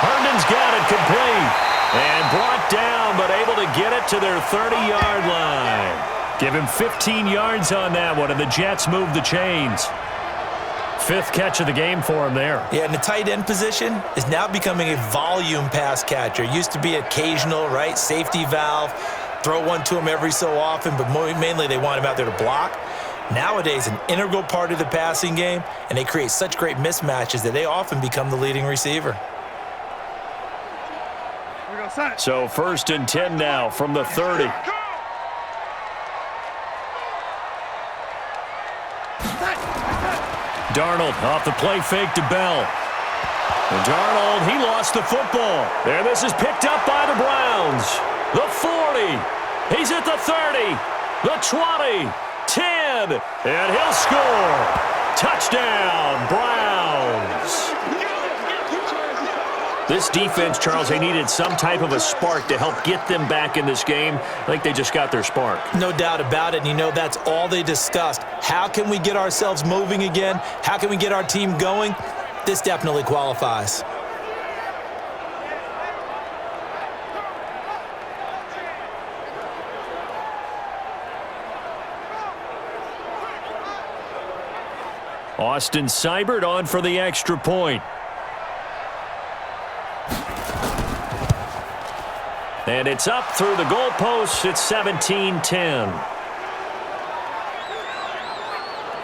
Herndon's got it complete. And brought down, but able to get it to their 30-yard line. Give him 15 yards on that one, and the Jets move the chains. 5th catch of the game for him there. Yeah, and the tight end position is now becoming a volume pass catcher. Used to be occasional, right? Safety valve. Throw one to him every so often, but mainly they want him out there to block. Nowadays, an integral part of the passing game, and they create such great mismatches that they often become the leading receiver. So 1st and 10 now from the 30. Darnold off the play fake to Bell. And Darnold, he lost the football. And this is picked up by the Browns. The 40. He's at the 30. The 20. 10. And he'll score. Touchdown, Browns. This defense, Charles, they needed some type of a spark to help get them back in this game. I think they just got their spark. No doubt about it, and you know that's all they discussed. How can we get ourselves moving again? How can we get our team going? This definitely qualifies. Austin Seibert on for the extra point. And it's up through the goalposts. It's 17-10.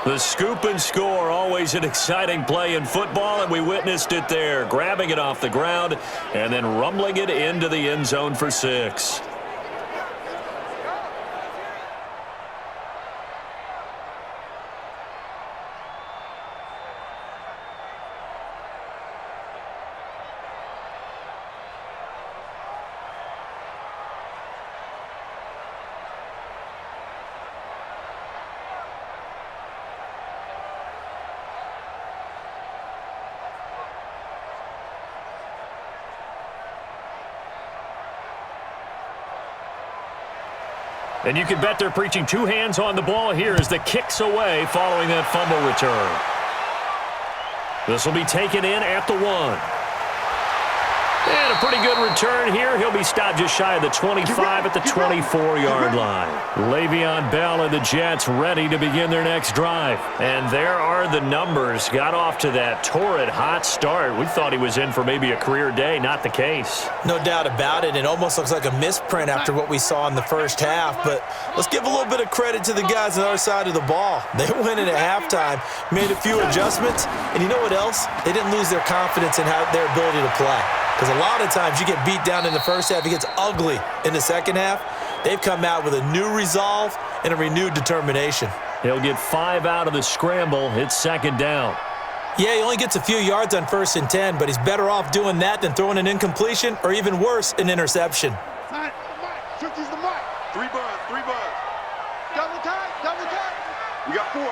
The scoop and score, always an exciting play in football, and we witnessed it there. Grabbing it off the ground and then rumbling it into the end zone for 6. And you can bet they're preaching 2 hands on the ball here as the kick's away following that fumble return. This will be taken in at the 1. And a pretty good return here. He'll be stopped just shy of the 25 at the 24-yard line. Le'Veon Bell and the Jets ready to begin their next drive. And there are the numbers. Got off to that torrid hot start. We thought he was in for maybe a career day. Not the case. No doubt about it. It almost looks like a misprint after what we saw in the first half. But let's give a little bit of credit to the guys on the other side of the ball. They went in at halftime, made a few adjustments. And you know what else? They didn't lose their confidence in their ability to play. Because a lot of times you get beat down in the first half, it gets ugly in the second half. They've come out with a new resolve and a renewed determination. He'll get 5 out of the scramble. It's 2nd down. Yeah, he only gets a few yards on 1st and 10, but he's better off doing that than throwing an incompletion or even worse, an interception. 50's the mark. 3 buzz, 3 buzz. Double time, double time. We got 4.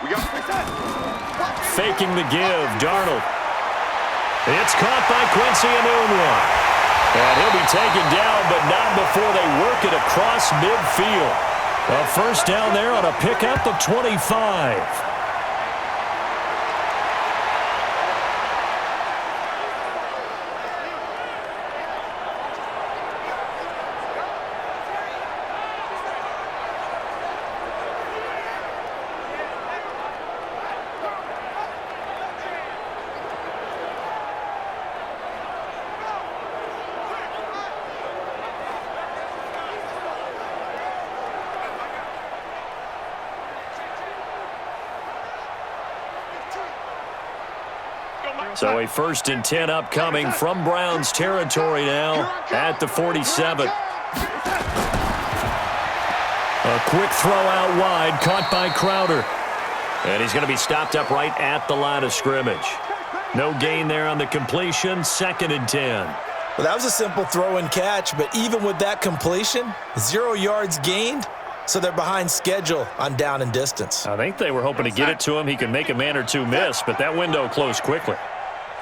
We got 6. Faking the give, Darnold. It's caught by Quincy Enunwa. And he'll be taken down, but not before they work it across midfield. A first down there on a pickup of 25. So a 1st and 10 upcoming from Browns territory now at the 47. A quick throw out wide, caught by Crowder. And he's going to be stopped up right at the line of scrimmage. No gain there on the completion, 2nd and 10. Well, that was a simple throw and catch, but even with that completion, 0 yards gained, so they're behind schedule on down and distance. I think they were hoping to get it to him. He could make a man or two miss, but that window closed quickly.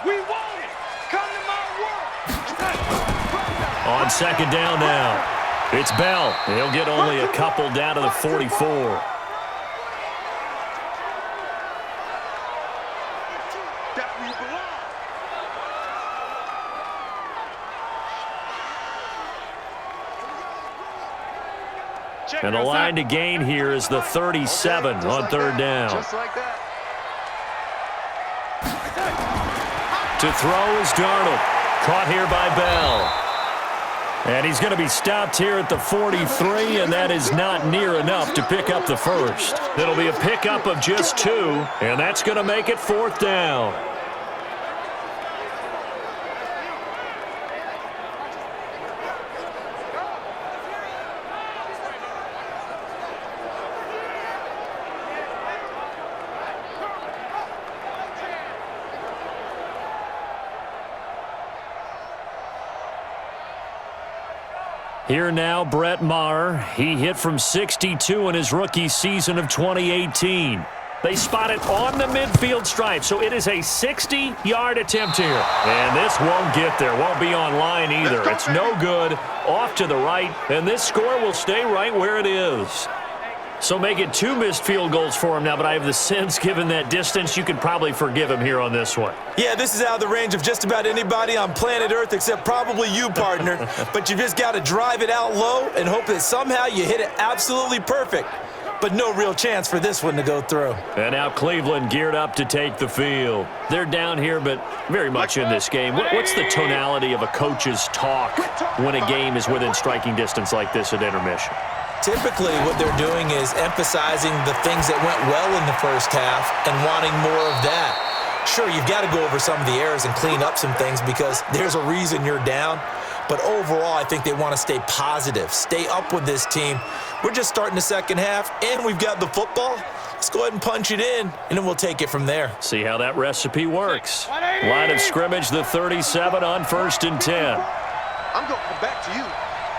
We want it. Come to my work. On 2nd down now, it's Bell. He'll get only a couple down to the 44. That's where you belong. And the line to gain here is the 37 on 3rd down. Just like that. To throw is Darnold. Caught here by Bell. And he's going to be stopped here at the 43, and that is not near enough to pick up the first. It'll be a pickup of just 2, and that's going to make it 4th down. Here now, Brett Maher. He hit from 62 in his rookie season of 2018. They spot it on the midfield stripe, so it is a 60-yard attempt here. And this won't get there, won't be on line either. It's no good, off to the right, and this score will stay right where it is. So make it 2 missed field goals for him now, but I have the sense, given that distance, you could probably forgive him here on this one. Yeah, this is out of the range of just about anybody on planet Earth except probably you, partner. But you just got to drive it out low and hope that somehow you hit it absolutely perfect. But no real chance for this one to go through. And now Cleveland geared up to take the field. They're down here, but very much in this game. What's the tonality of a coach's talk when a game is within striking distance like this at intermission? Typically, what they're doing is emphasizing the things that went well in the first half and wanting more of that. Sure, you've got to go over some of the errors and clean up some things because there's a reason you're down. But overall, I think they want to stay positive, stay up with this team. We're just starting the second half, and we've got the football. Let's go ahead and punch it in, and then we'll take it from there. See how that recipe works. Line of scrimmage, the 37 on 1st and 10. I'm going to come back to you.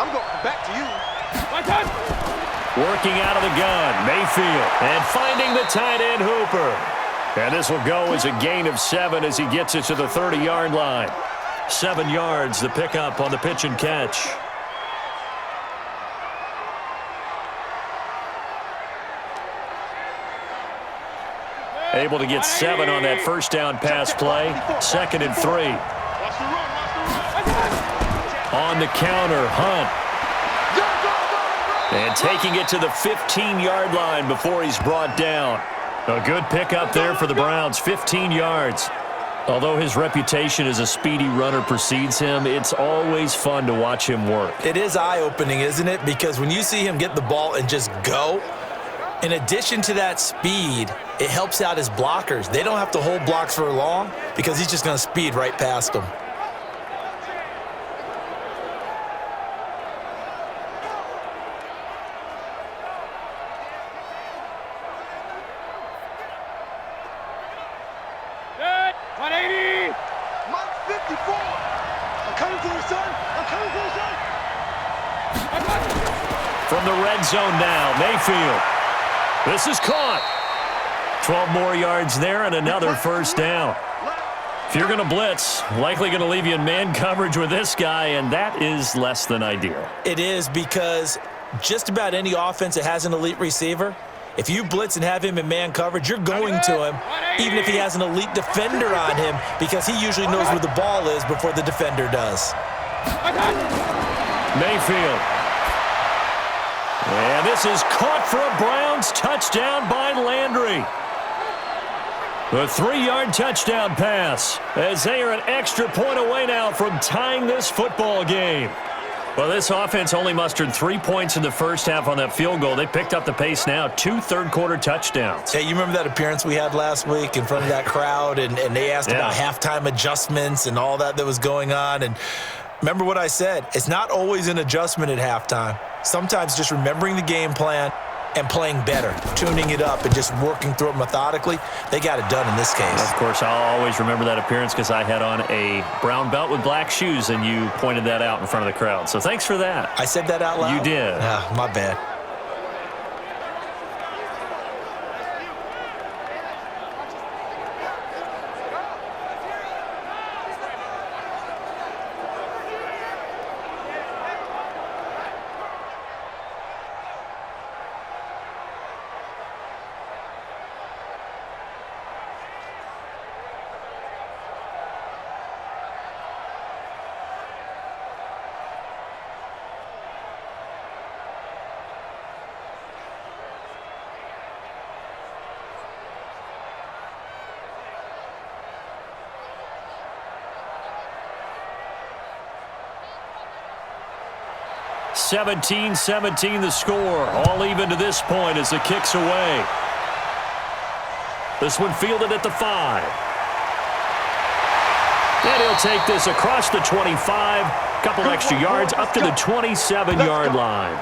I'm going to come back to you. Working out of the gun, Mayfield, and finding the tight end Hooper. And this will go as a gain of 7 as he gets it to the 30-yard line. 7 yards, the pickup on the pitch and catch. Able to get 7 on that first down pass play. 2nd and 3. On the counter, Hunt. And taking it to the 15-yard line before he's brought down. A good pickup there for the Browns, 15 yards. Although his reputation as a speedy runner precedes him, it's always fun to watch him work. It is eye-opening, isn't it? Because when you see him get the ball and just go, in addition to that speed, it helps out his blockers. They don't have to hold blocks for long because he's just going to speed right past them. From the red zone now, Mayfield. This is caught. 12 more yards there and another first down. If you're going to blitz, likely going to leave you in man coverage with this guy, and that is less than ideal. It is because just about any offense that has an elite receiver, if you blitz and have him in man coverage, you're going to him, even if he has an elite defender on him, because he usually knows where the ball is before the defender does. Mayfield. And this is caught for a Browns touchdown by Landry. A 3-yard touchdown pass as they are an extra point away now from tying this football game. Well, this offense only mustered 3 points in the first half on that field goal. They picked up the pace now, 2 third-quarter touchdowns. Hey, you remember that appearance we had last week in front of that crowd, and they asked about halftime adjustments and all that was going on, and remember what I said. It's not always an adjustment at halftime. Sometimes just remembering the game plan and playing better, tuning it up and just working through it methodically. They got it done in this case. Of course, I'll always remember that appearance because I had on a brown belt with black shoes, and you pointed that out in front of the crowd. So thanks for that. I said that out loud? You did. My bad. (17-17) the score. All even to this point as the kick's away. This one fielded at the 5. And he'll take this across the 25. Couple extra yards up to the 27-yard line.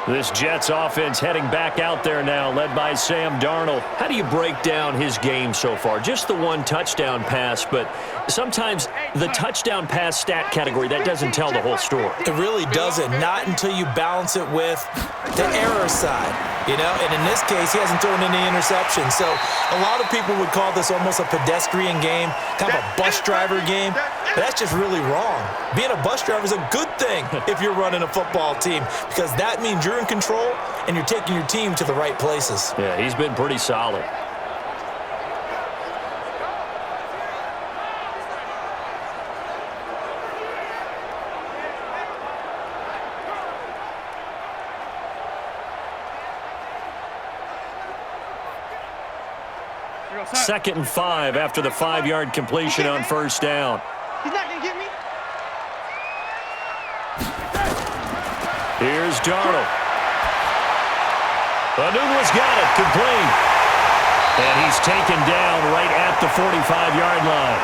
This Jets offense heading back out there now, led by Sam Darnold. How do you break down his game so far? Just the one touchdown pass, but sometimes the touchdown pass stat category, that doesn't tell the whole story. It really doesn't, not until you balance it with the error side, you know? And in this case, he hasn't thrown any interceptions. So a lot of people would call this almost a pedestrian game, kind of a bus driver game. But that's just really wrong. Being a bus driver is a good thing if you're running a football team, because that means you're in control and you're taking your team to the right places. Yeah, he's been pretty solid. Second and 5 after the 5-yard completion on first down. He's not going to get me. Here's Darnold. Anunwa's got it, complete. And he's taken down right at the 45-yard line.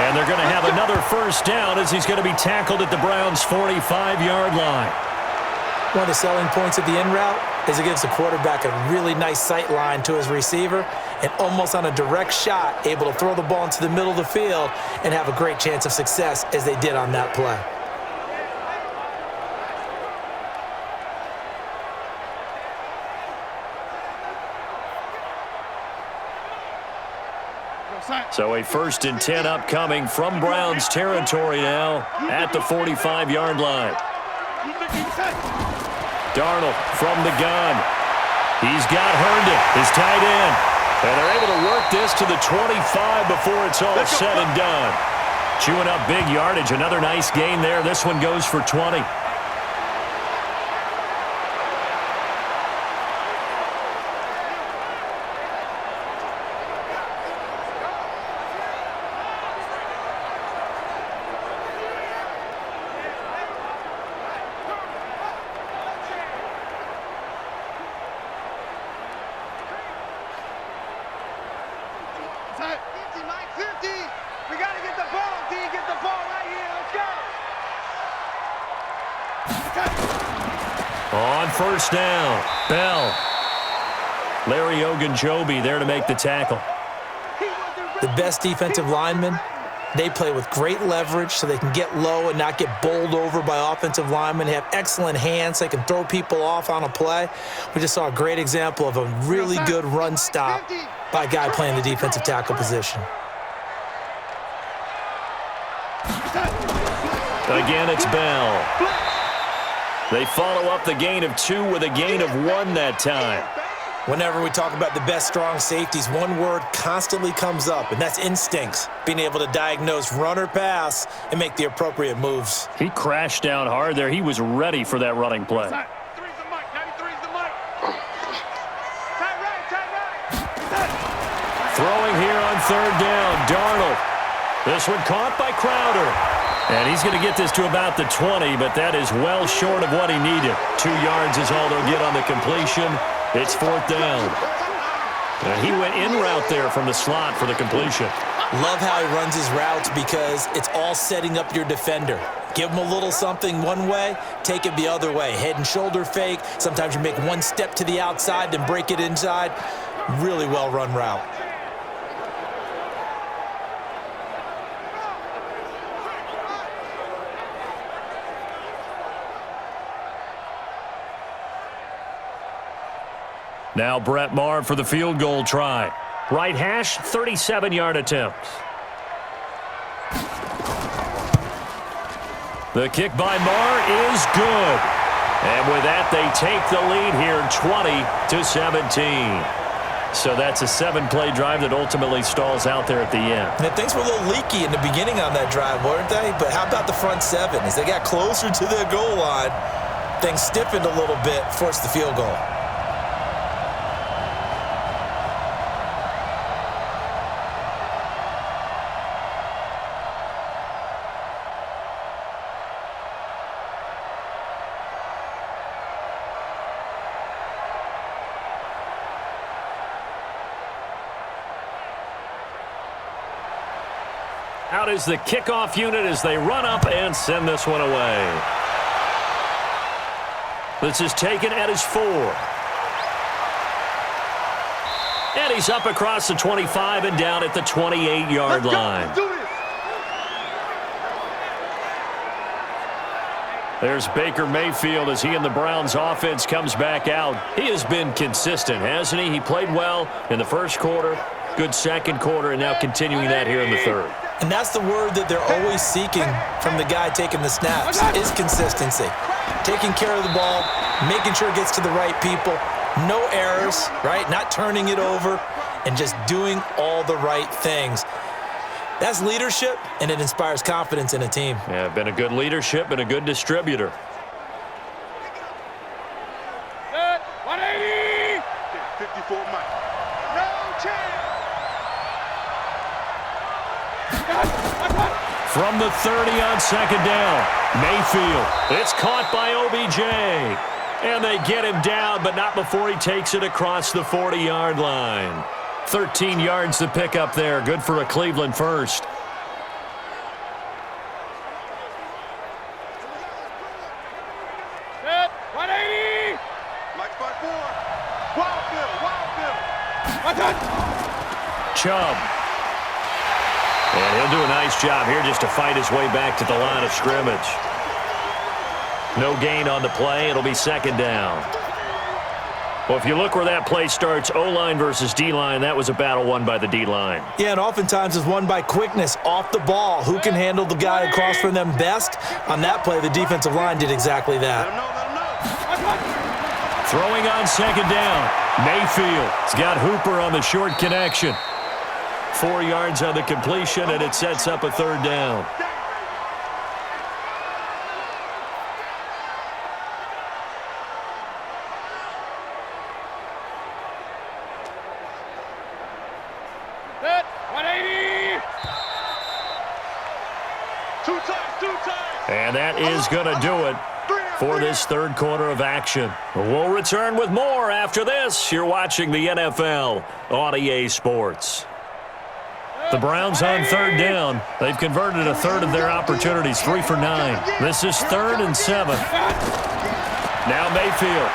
And they're going to have another first down as he's going to be tackled at the Browns' 45-yard line. One of the selling points of the in route is it gives the quarterback a really nice sight line to his receiver, and almost on a direct shot, able to throw the ball into the middle of the field and have a great chance of success as they did on that play. So a 1st and 10 upcoming from Browns territory now at the 45-yard line. Darnold from the gun. He's got Herndon, his tight end. And they're able to work this to the 25 before it's all said and done. Chewing up big yardage. Another nice gain there. This one goes for 20. On first down, Bell. Larry Ogunjobi there to make the tackle. The best defensive linemen, they play with great leverage so they can get low and not get bowled over by offensive linemen. They have excellent hands. They can throw people off on a play. We just saw a great example of a really good run stop by a guy playing the defensive tackle position. Again, it's Bell. They follow up the gain of 2 with a gain of 1 that time. Whenever we talk about the best strong safeties, one word constantly comes up, and that's instincts. Being able to diagnose run or pass and make the appropriate moves. He crashed down hard there. He was ready for that running play. Throwing here on 3rd down, Darnold. This one caught by Crowder. And he's going to get this to about the 20, but that is well short of what he needed. 2 yards is all they'll get on the completion. It's 4th down. And he went in route there from the slot for the completion. Love how he runs his routes because it's all setting up your defender. Give him a little something one way, take it the other way. Head and shoulder fake. Sometimes you make one step to the outside, then break it inside. Really well-run route. Now Brett Maher for the field goal try. Right hash, 37-yard attempt. The kick by Maher is good. And with that, they take the lead here 20-17. So that's a 7-play drive that ultimately stalls out there at the end. And things were a little leaky in the beginning on that drive, weren't they? But how about the front 7? As they got closer to the goal line, things stiffened a little bit, forced the field goal. Out is the kickoff unit as they run up and send this one away. This is taken at his 4. And he's up across the 25 and down at the 28-yard line. Let's do this. There's Baker Mayfield as he and the Browns offense comes back out. He has been consistent, hasn't he? He played well in the first quarter, good second quarter, and now continuing that here in the third. And that's the word that they're always seeking from the guy taking the snaps, is consistency. Taking care of the ball, making sure it gets to the right people, no errors, right? Not turning it over, and just doing all the right things. That's leadership, and it inspires confidence in a team. Yeah, been a good leadership and a good distributor. Set, 180. 54 Mike. No chance. From the 30 on second down, Mayfield. It's caught by OBJ. And they get him down, but not before he takes it across the 40-yard line. 13 yards to pick up there. Good for a Cleveland first. Set, 180. Mike by 4. Wild Bill. Chubb. And he'll do a nice job here just to fight his way back to the line of scrimmage. No gain on the play. It'll be second down. Well, if you look where that play starts, O-line versus D-line, that was a battle won by the D-line. Yeah, and oftentimes it's won by quickness off the ball. Who can handle the guy across from them best? On that play, the defensive line did exactly that. Throwing on second down, Mayfield. He's got Hooper on the short connection. 4 yards on the completion, and it sets up a third down. Set, 180. Two times. And that is going to do it for this third quarter of action. We'll return with more after this. You're watching the NFL on EA Sports. The Browns on third down. They've converted a third of their opportunities, 3 for 9. This is 3rd and 7. Now Mayfield.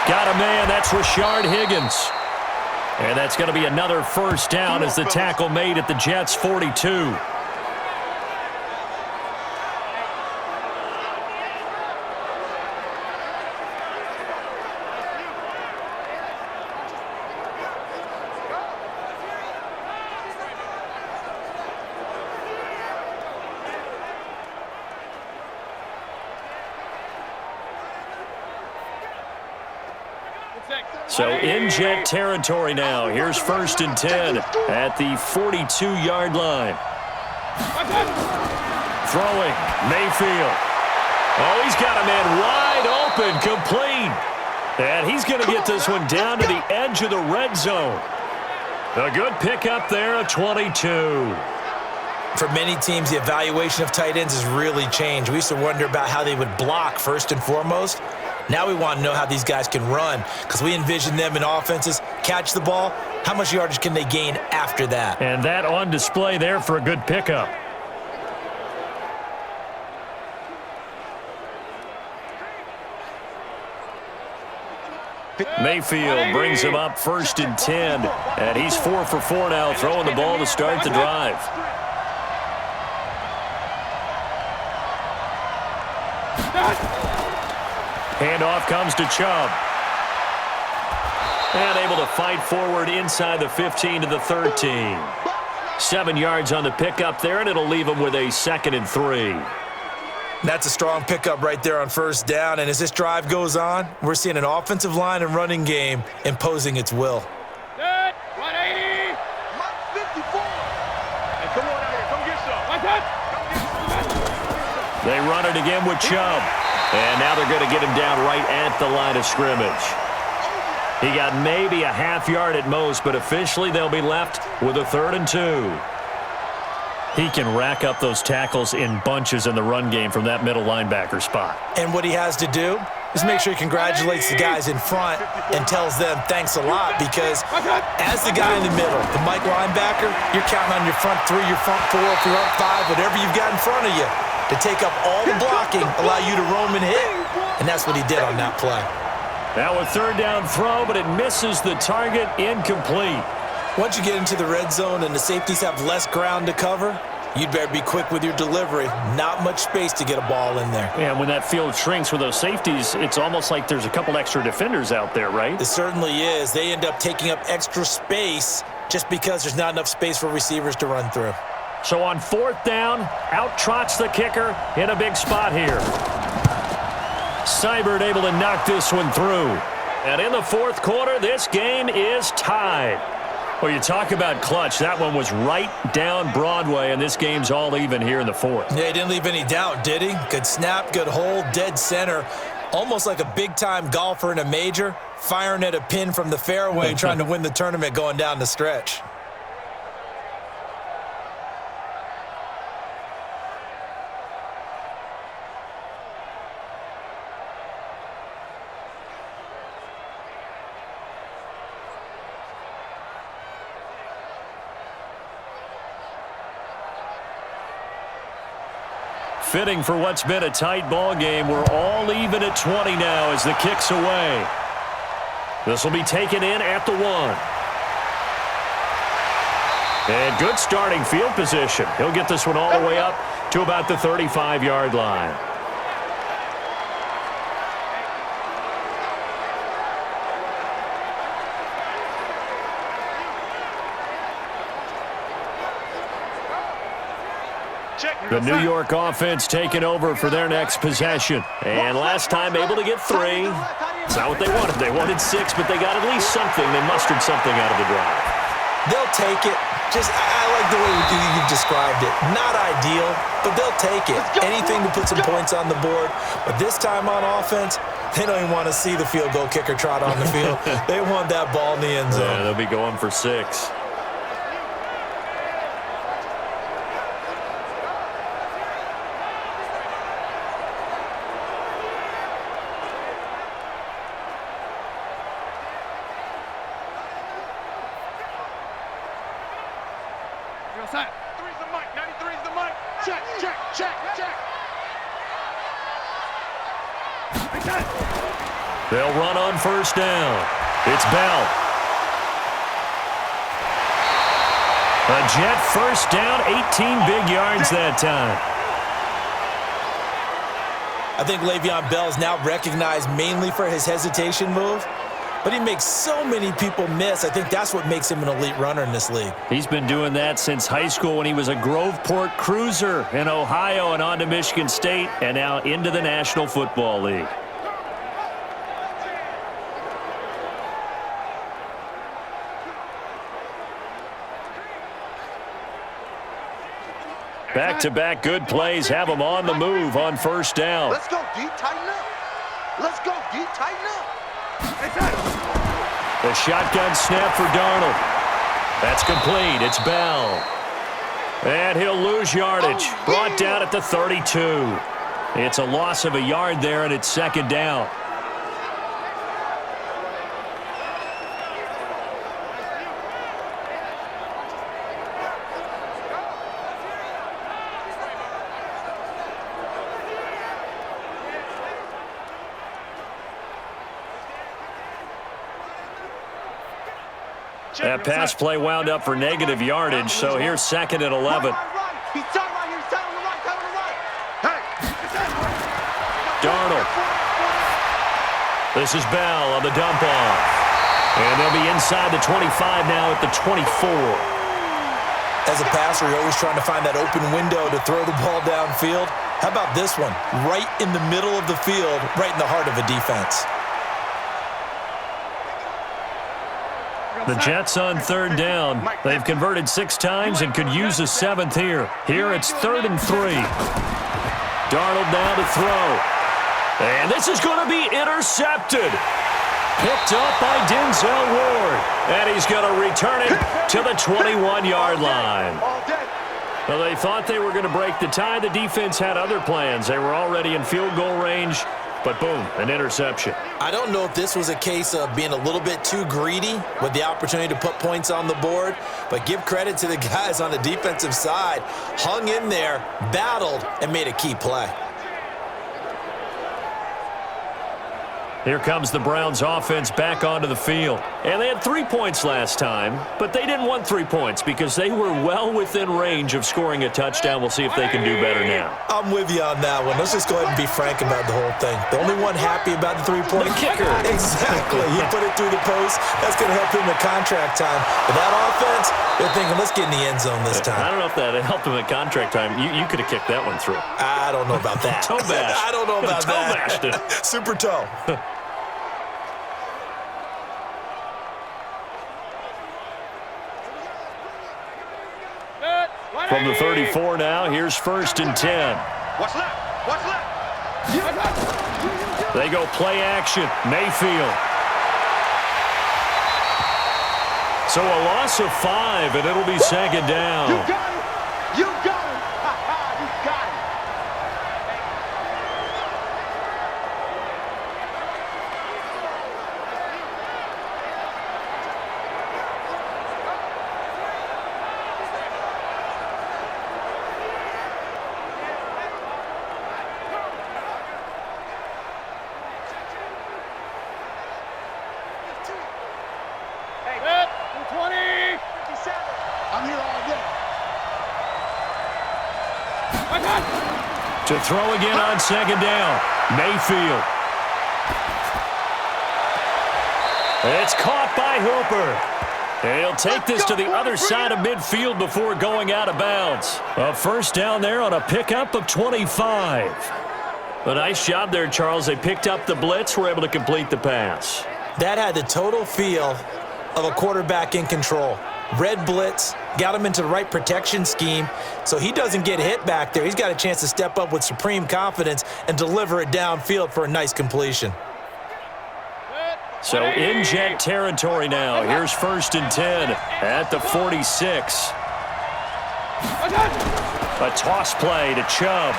Got a man. That's Rashard Higgins. And that's going to be another first down as the tackle made at the Jets' 42. So in Jet territory now. Here's 1st and 10 at the 42-yard line. Throwing, Mayfield. Oh, he's got a man wide open, complete. And he's going to get this one down to the edge of the red zone. A good pickup there, a 22. For many teams, the evaluation of tight ends has really changed. We used to wonder about how they would block first and foremost. Now we want to know how these guys can run because we envision them in offenses, catch the ball, how much yardage can they gain after that? And that on display there for a good pickup. Mayfield brings him up 1st and 10, and he's 4 for 4 now, throwing the ball to start the drive. Handoff comes to Chubb. And able to fight forward inside the 15 to the 13. 7 yards on the pickup there, and it'll leave him with a 2nd and 3. That's a strong pickup right there on 1st down, and as this drive goes on, we're seeing an offensive line and running game imposing its will. 180! 54! Hey, come on out here. Come get some. They run it again with Chubb. And now they're going to get him down right at the line of scrimmage. He got maybe a half yard at most, but officially they'll be left with a 3rd and 2. He can rack up those tackles in bunches in the run game from that middle linebacker spot. And what he has to do is make sure he congratulates the guys in front and tells them thanks a lot, because as the guy in the middle, the Mike linebacker, you're counting on your front 3, your front 4, your front 5, whatever you've got in front of you to take up all the blocking, allow you to roam and hit, and that's what he did on that play. Now a 3rd down throw, but it misses the target, incomplete. Once you get into the red zone and the safeties have less ground to cover, you'd better be quick with your delivery. Not much space to get a ball in there. And when that field shrinks with those safeties, it's almost like there's a couple extra defenders out there, right? It certainly is. They end up taking up extra space just because there's not enough space for receivers to run through. So on 4th down, out trots the kicker in a big spot here. Seibert able to knock this one through. And in the 4th quarter, this game is tied. Well, you talk about clutch. That one was right down Broadway, and this game's all even here in the 4th. Yeah, he didn't leave any doubt, did he? Good snap, good hold, dead center. Almost like a big-time golfer in a major, firing at a pin from the fairway, trying to win the tournament going down the stretch. Fitting for what's been a tight ball game. We're all even at 20 now as the kick's away. This will be taken in at the 1. And good starting field position. He'll get this one all the way up to about the 35-yard line. The New York offense taking over for their next possession. And last time able to get 3. It's not what they wanted. They wanted 6, but they got at least something. They mustered something out of the drive. They'll take it. I like the way you've described it. Not ideal, but they'll take it. Anything to put some points on the board. But this time on offense, they don't even want to see the field goal kicker trot on the field. They want that ball in the end zone. Yeah, they'll be going for 6. Three's the mic. 93's the mic. Check, check, check, check. They'll run on 1st down. It's Bell. A Jet 1st down, 18 big yards that time. I think Le'Veon Bell is now recognized mainly for his hesitation move, but he makes so many people miss. I think that's what makes him an elite runner in this league. He's been doing that since high school when he was a Groveport Cruiser in Ohio and on to Michigan State and now into the National Football League. Back-to-back good plays have him on the move on 1st down. Let's go, D. Tighten up. Let's go, D. Tighten up. The shotgun snap for Darnold. That's complete. It's Bell. And he'll lose yardage. Brought down at the 32. It's a loss of a yard there, and it's second down. That pass play wound up for negative yardage, so here's second and 11. Darnold. This is Bell on the dump off. And they'll be inside the 25 now at the 24. As a passer, you're always trying to find that open window to throw the ball downfield. How about this one? Right in the middle of the field, right in the heart of a defense. The Jets on third down. They've converted 6 times and could use a 7th here. Here it's 3rd and 3. Darnold now to throw. And this is going to be intercepted. Picked up by Denzel Ward. And he's going to return it to the 21-yard line. Well, they thought they were going to break the tie. The defense had other plans. They were already in field goal range. But boom, an interception. I don't know if this was a case of being a little bit too greedy with the opportunity to put points on the board, but give credit to the guys on the defensive side. Hung in there, battled, and made a key play. Here comes the Browns offense back onto the field. And they had 3 points last time, but they didn't want 3 points because they were well within range of scoring a touchdown. We'll see if they can do better now. I'm with you on that one. Let's just go ahead and be frank about the whole thing. The only one happy about the 3-point kicker. Exactly. He put it through the post. That's going to help him at contract time. But that offense, they're thinking, let's get in the end zone this time. I don't know if that helped him at contract time. You could have kicked that one through. I don't know about that. Toe bash. I don't know about toe that. Bashed it. Super toe. From the 34 now, here's 1st and 10. What's left? What's left? They go play action. Mayfield. So a loss of 5, and it'll be second down. You got it. You got it. You got it. I'm here all day. To throw again on second down. Mayfield. It's caught by Hooper. And he'll take this to the other side of midfield before going out of bounds. A first down there on a pickup of 25. A nice job there, Charles. They picked up the blitz, were able to complete the pass. That had the total feel of a quarterback in control. Red blitz, got him into the right protection scheme, so he doesn't get hit back there. He's got a chance to step up with supreme confidence and deliver it downfield for a nice completion. So in Jet territory now. Here's 1st and 10 at the 46. A toss play to Chubb.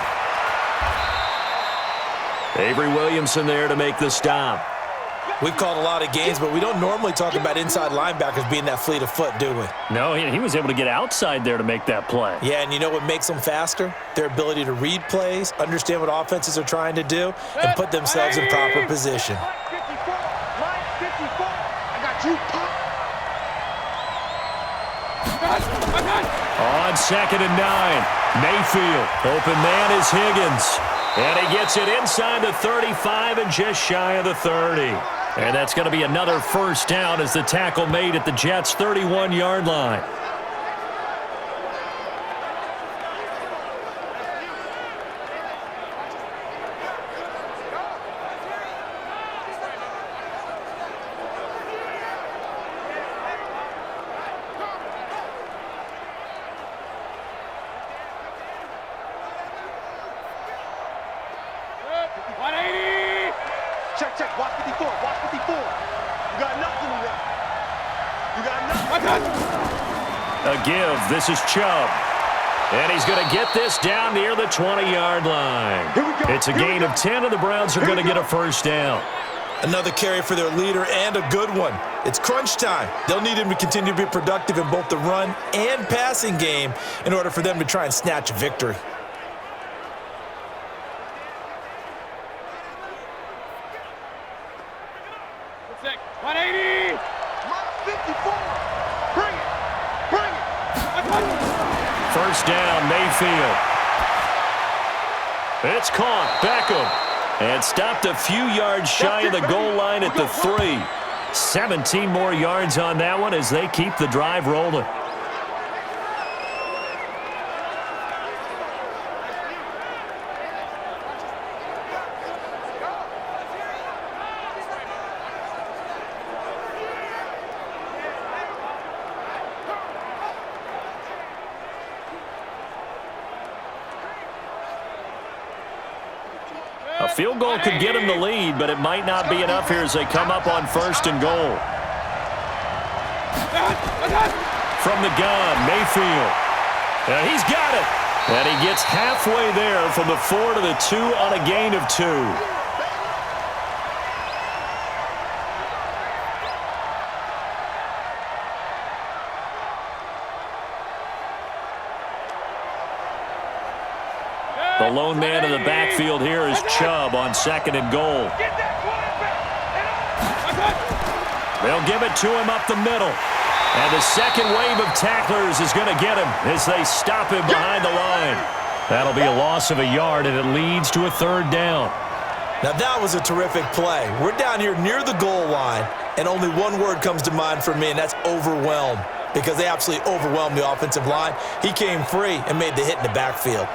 Avery Williamson there to make the stop. We've called a lot of games, but we don't normally talk about inside linebackers being that fleet of foot, do we? No, he was able to get outside there to make that play. Yeah, and you know what makes them faster? Their ability to read plays, understand what offenses are trying to do, and put themselves in proper position. Line 54. I got you. On 2nd and 9, Mayfield. Open man is Higgins. And he gets it inside the 35 and just shy of the 30. And that's going to be another first down as the tackle made at the Jets' 31-yard line. Check. Watch 54. Watch 54. You got nothing to that. You got nothing. A give. This is Chubb. And he's going to get this down near the 20-yard line. It's a gain of 10, and the Browns are going to get a first down. Another carry for their leader, and a good one. It's crunch time. They'll need him to continue to be productive in both the run and passing game in order for them to try and snatch a victory. Six, 180. 54. Bring it. Bring it. First down, Mayfield. It's caught. Beckham. And stopped a few yards shy of the goal line at the 3. 17 more yards on that one as they keep the drive rolling. A field goal could get him the lead, but it might not be enough here as they come up on first and goal. From the gun, Mayfield. And he's got it. And he gets halfway there from the 4 to the 2 on a gain of 2. The lone man in the backfield here is Chubb on second and goal. They'll give it to him up the middle. And the second wave of tacklers is going to get him as they stop him behind the line. That'll be a loss of a yard, and it leads to a third down. Now that was a terrific play. We're down here near the goal line, and only one word comes to mind for me, and that's overwhelmed, because they absolutely overwhelmed the offensive line. He came free and made the hit in the backfield.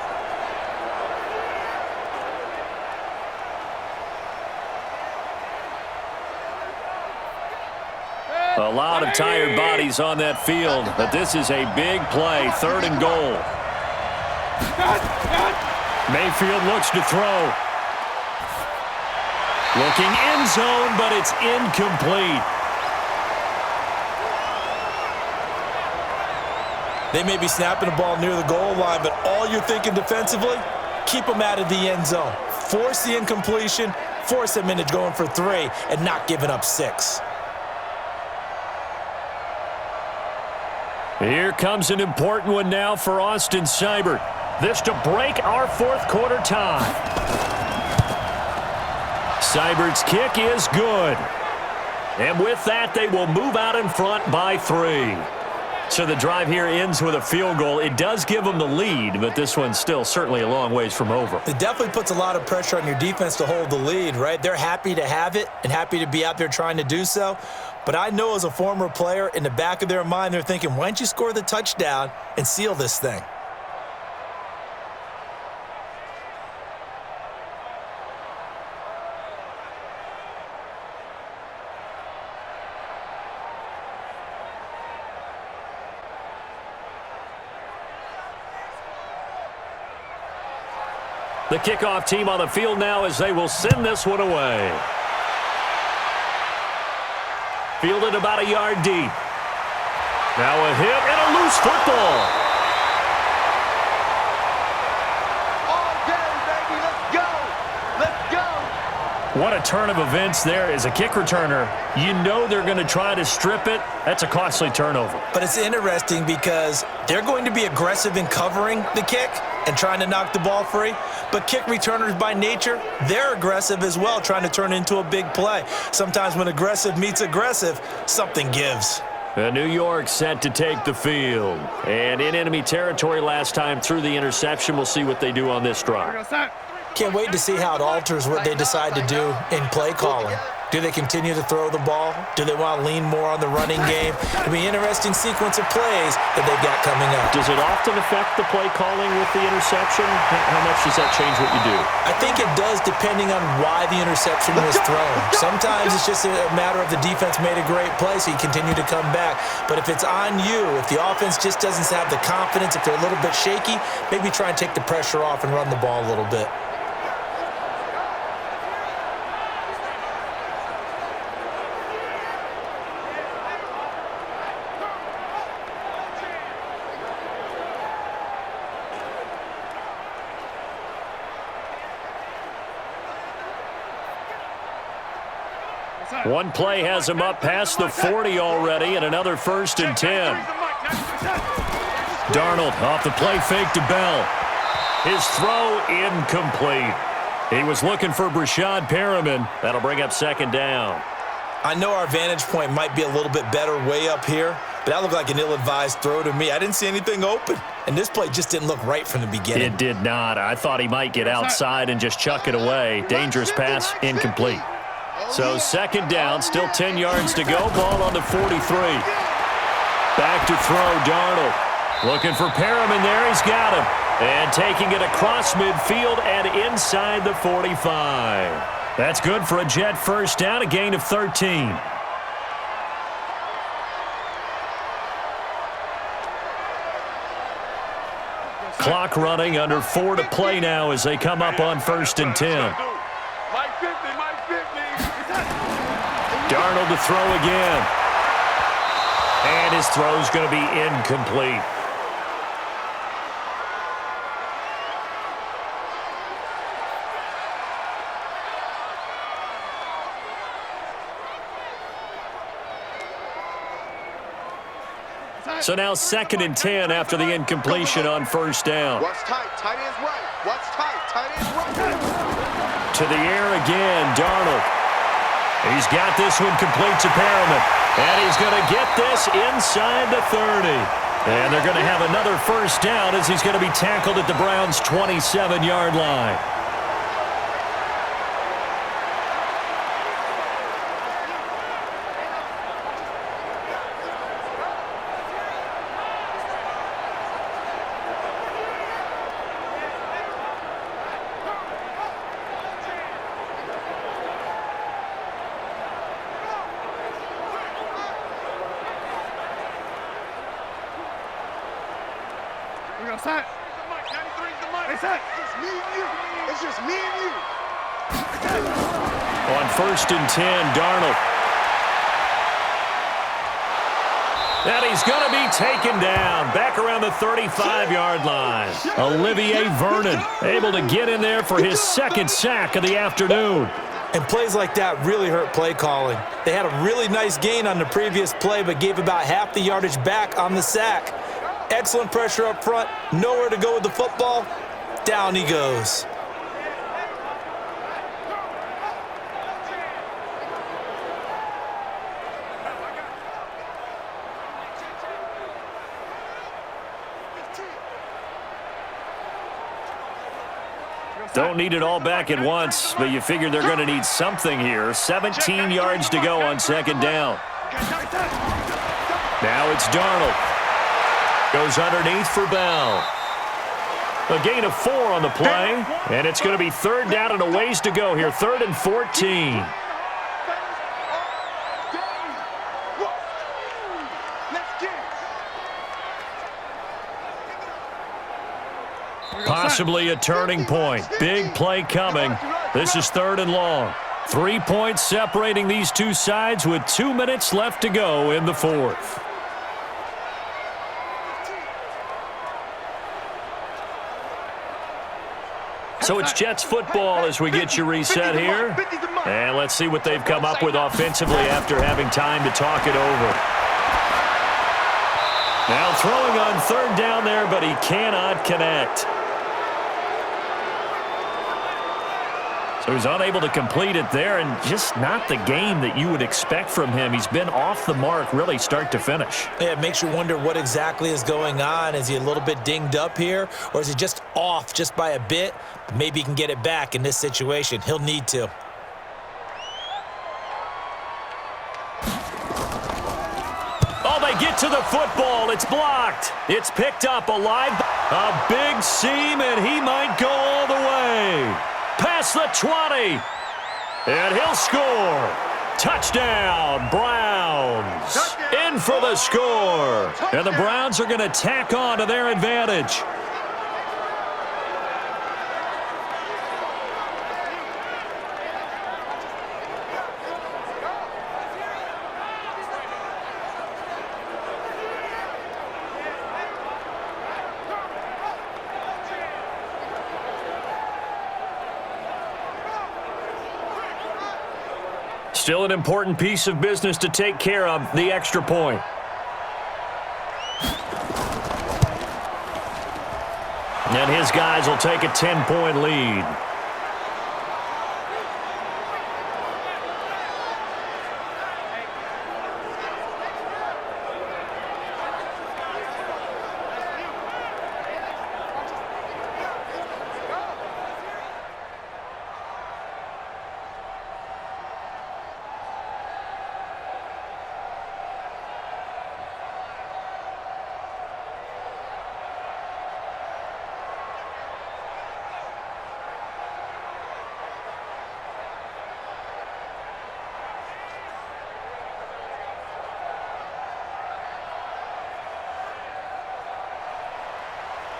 A lot of tired bodies on that field, but this is a big play, third and goal. Mayfield looks to throw. Looking end zone, but it's incomplete. They may be snapping the ball near the goal line, but all you're thinking defensively, keep them out of the end zone. Force the incompletion, force them into going for 3, and not giving up 6. Here comes an important one now for Austin Seibert. This to break our fourth quarter tie. Seibert's kick is good. And with that, they will move out in front by 3. So the drive here ends with a field goal. It does give them the lead, but this one's still certainly a long ways from over. It definitely puts a lot of pressure on your defense to hold the lead, right? They're happy to have it and happy to be out there trying to do so. But I know as a former player, in the back of their mind, they're thinking, why don't you score the touchdown and seal this thing? The kickoff team on the field now as they will send this one away. Fielded about a yard deep. Now a hit and a loose football. All day, baby. Let's go. Let's go. What a turn of events there as a kick returner. You know they're going to try to strip it. That's a costly turnover. But it's interesting because they're going to be aggressive in covering the kick and trying to knock the ball free. But kick returners by nature, they're aggressive as well, trying to turn it into a big play. Sometimes when aggressive meets aggressive, something gives. New York set to take the field. And in enemy territory last time through the interception. We'll see what they do on this drive. Can't wait to see how it alters what they decide to do in play calling. Do they continue to throw the ball? Do they want to lean more on the running game? It'll be an interesting sequence of plays that they've got coming up. Does it often affect the play calling with the interception? How much does that change what you do? I think it does depending on why the interception was thrown. Sometimes it's just a matter of the defense made a great play, so you continue to come back. But if it's on you, if the offense just doesn't have the confidence, if they're a little bit shaky, maybe try and take the pressure off and run the ball a little bit. One play has him up past the 40 already, and another 1st and 10. Darnold off the play fake to Bell. His throw incomplete. He was looking for Brashad Perriman. That'll bring up 2nd down. I know our vantage point might be a little bit better way up here, but that looked like an ill-advised throw to me. I didn't see anything open, and this play just didn't look right from the beginning. It did not. I thought he might get outside and just chuck it away. Dangerous pass, incomplete. So 2nd down, still 10 yards to go. Ball on the 43. Back to throw, Darnold. Looking for Perriman there. He's got him. And taking it across midfield and inside the 45. That's good for a Jet 1st down, a gain of 13. Clock running, under 4 to play now as they come up on 1st and 10. Darnold to throw again. And his throw's going to be incomplete. So now 2nd and 10 after the incompletion on 1st down. What's tight? Tight ends right. What's tight? Tight ends right. To the air again, Darnold. He's got this one complete to Perriman. And he's going to get this inside the 30. And they're going to have another 1st down as he's going to be tackled at the Browns' 27-yard line. It's just me and you. On 1st and 10, Darnold. And he's going to be taken down back around the 35-yard line. Olivier Vernon able to get in there for his 2nd sack of the afternoon. And plays like that really hurt play calling. They had a really nice gain on the previous play, but gave about half the yardage back on the sack. Excellent pressure up front. Nowhere to go with the football. Down he goes. Don't need it all back at once, but you figure they're going to need something here. 17 yards to go on 2nd down. Now it's Darnold. Goes underneath for Bell. A gain of 4 on the play, and it's going to be 3rd down and a ways to go here. 3rd and 14. Possibly a turning point. Big play coming. This is 3rd and long. 3 points separating these two sides with 2 minutes left to go in the 4th. So it's Jets football as we get you reset here. And let's see what they've come up with offensively after having time to talk it over. Now throwing on 3rd down there, but he cannot connect. So he's unable to complete it there, and just not the game that you would expect from him. He's been off the mark really start to finish. Yeah, it makes you wonder what exactly is going on. Is he a little bit dinged up here, or is he just off just by a bit? Maybe he can get it back in this situation. He'll need to. Oh, they get to the football. It's blocked. It's picked up alive. A big seam, and he might go all the way. Past the 20. And he'll score. Touchdown, Browns. In for the score. And the Browns are going to tack on to their advantage. Still an important piece of business to take care of, the extra point. And his guys will take a 10-point lead.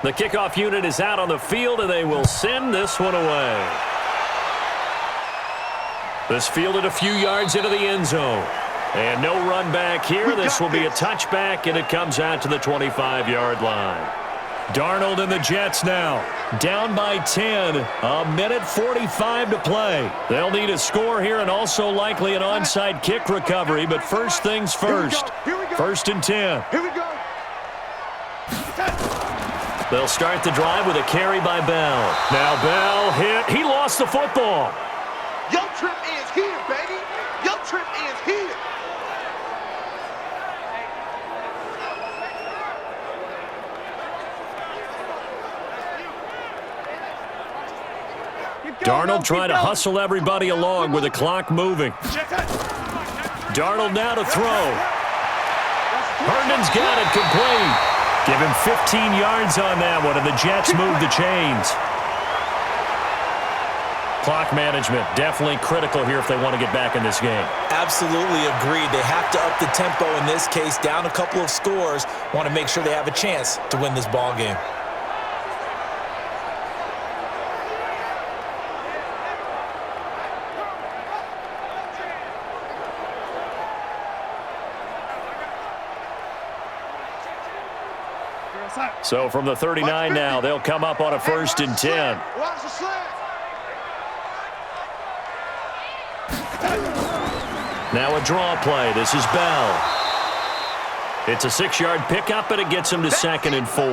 The kickoff unit is out on the field, and they will send this one away. This fielded a few yards into the end zone. And no run back here. This will be a touchback, and it comes out to the 25-yard line. Darnold and the Jets now. Down by 10. A minute 45 to play. They'll need a score here and also likely an onside kick recovery, but first things first. First and 10. Here we go. They'll start the drive with a carry by Bell. Now Bell hit. He lost the football. Your trip is here, baby. Your trip is here. Darnold trying to hustle everybody along with the clock moving. Darnold now to throw. Herndon's got it complete. Give him 15 yards on that one, and the Jets move the chains. Clock management definitely critical here if they want to get back in this game. Absolutely agreed. They have to up the tempo in this case, down a couple of scores. Want to make sure they have a chance to win this ball game. So from the 39 now, they'll come up on a first and 10. Watch the slant. Now a draw play. This is Bell. It's a 6-yard pickup, and it gets him to 2nd and 4.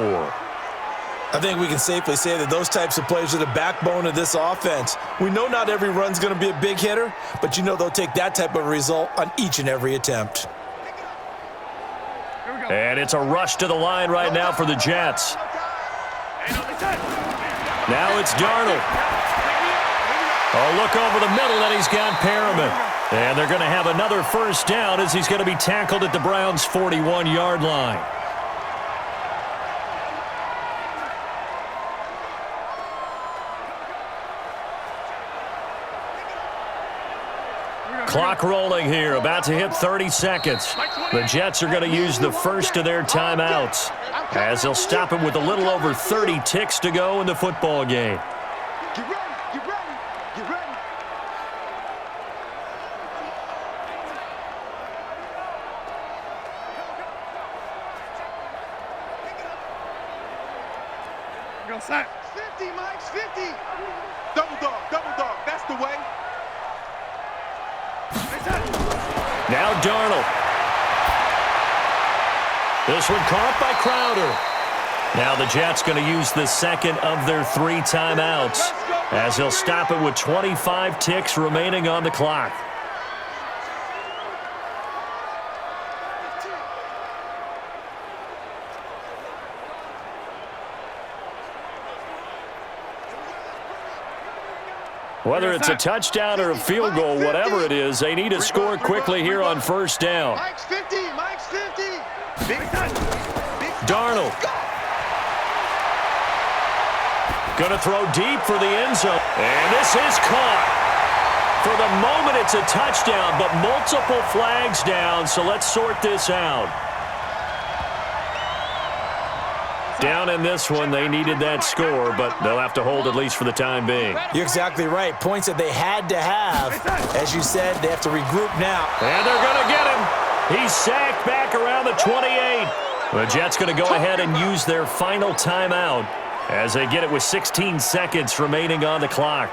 I think we can safely say that those types of plays are the backbone of this offense. We know not every run's going to be a big hitter, but you know they'll take that type of result on each and every attempt. And it's a rush to the line right now for the Jets. Now it's Darnold. Oh, look over the middle, and he's got Perriman. And they're going to have another first down as he's going to be tackled at the Browns' 41-yard line. Clock rolling here, about to hit 30 seconds. The Jets are going to use the first of their timeouts as they'll stop him with a little over 30 ticks to go in the football game. Get ready, get ready, get ready. Go sack. 50, Mike's 50. Double dog, that's the way. Now Darnold. This one caught by Crowder. Now the Jets going to use the second of their 3 timeouts as they'll stop it with 25 ticks remaining on the clock. Whether it's a touchdown or a field goal, whatever it is, they need to score quickly here on first down. Mike's 50, Mike's 50. Darnold. Going to throw deep for the end zone. And this is caught. For the moment, it's a touchdown, but multiple flags down, so let's sort this out. Down in this one, they needed that score, but they'll have to hold at least for the time being. You're exactly right. Points that they had to have. As you said, they have to regroup now. And they're going to get him. He's sacked back around the 28. The Jets going to go ahead and use their final timeout as they get it with 16 seconds remaining on the clock.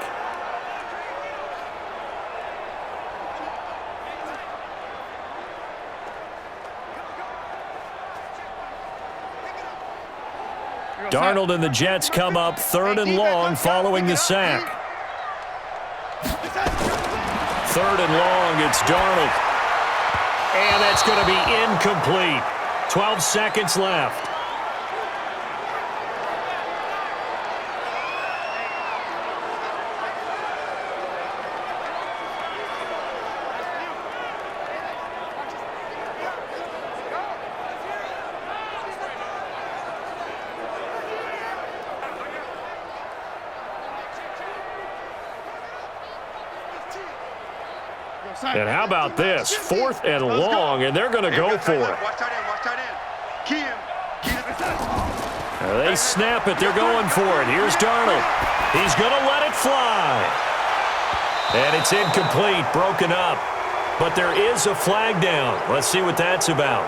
Darnold and the Jets come up 3rd and long following the sack. 3rd and long, it's Darnold. And that's going to be incomplete. 12 seconds left. And how about this? 4th and long, and they're going to go for it. Watch tight end, watch tight end. Key him. They snap it. They're going for it. Here's Darnold. He's going to let it fly. And it's incomplete, broken up. But there is a flag down. Let's see what that's about.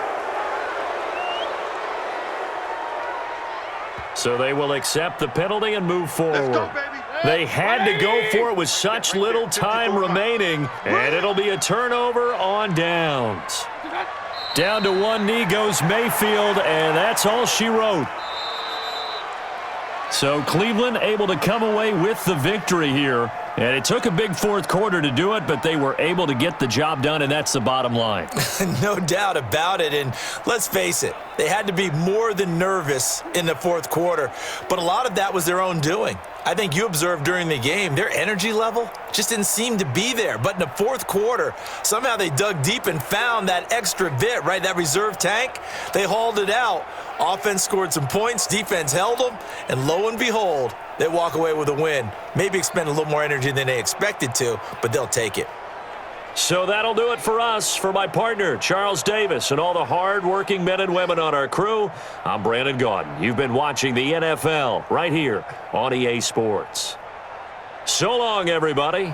So they will accept the penalty and move forward. Let's go, baby. They had to go for it with such little time remaining, and it'll be a turnover on downs. Down to one knee goes Mayfield, and that's all she wrote. So Cleveland able to come away with the victory here. And it took a big 4th quarter to do it, but they were able to get the job done, and that's the bottom line. No doubt about it. And let's face it, they had to be more than nervous in the 4th quarter. But a lot of that was their own doing. I think you observed during the game, their energy level just didn't seem to be there. But in the 4th quarter, somehow they dug deep and found that extra bit, right, that reserve tank. They hauled it out. Offense scored some points. Defense held them. And lo and behold, they walk away with a win. Maybe expend a little more energy than they expected to, but they'll take it. So that'll do it for us. For my partner, Charles Davis, and all the hard-working men and women on our crew, I'm Brandon Gaudin. You've been watching the NFL right here on EA Sports. So long, everybody.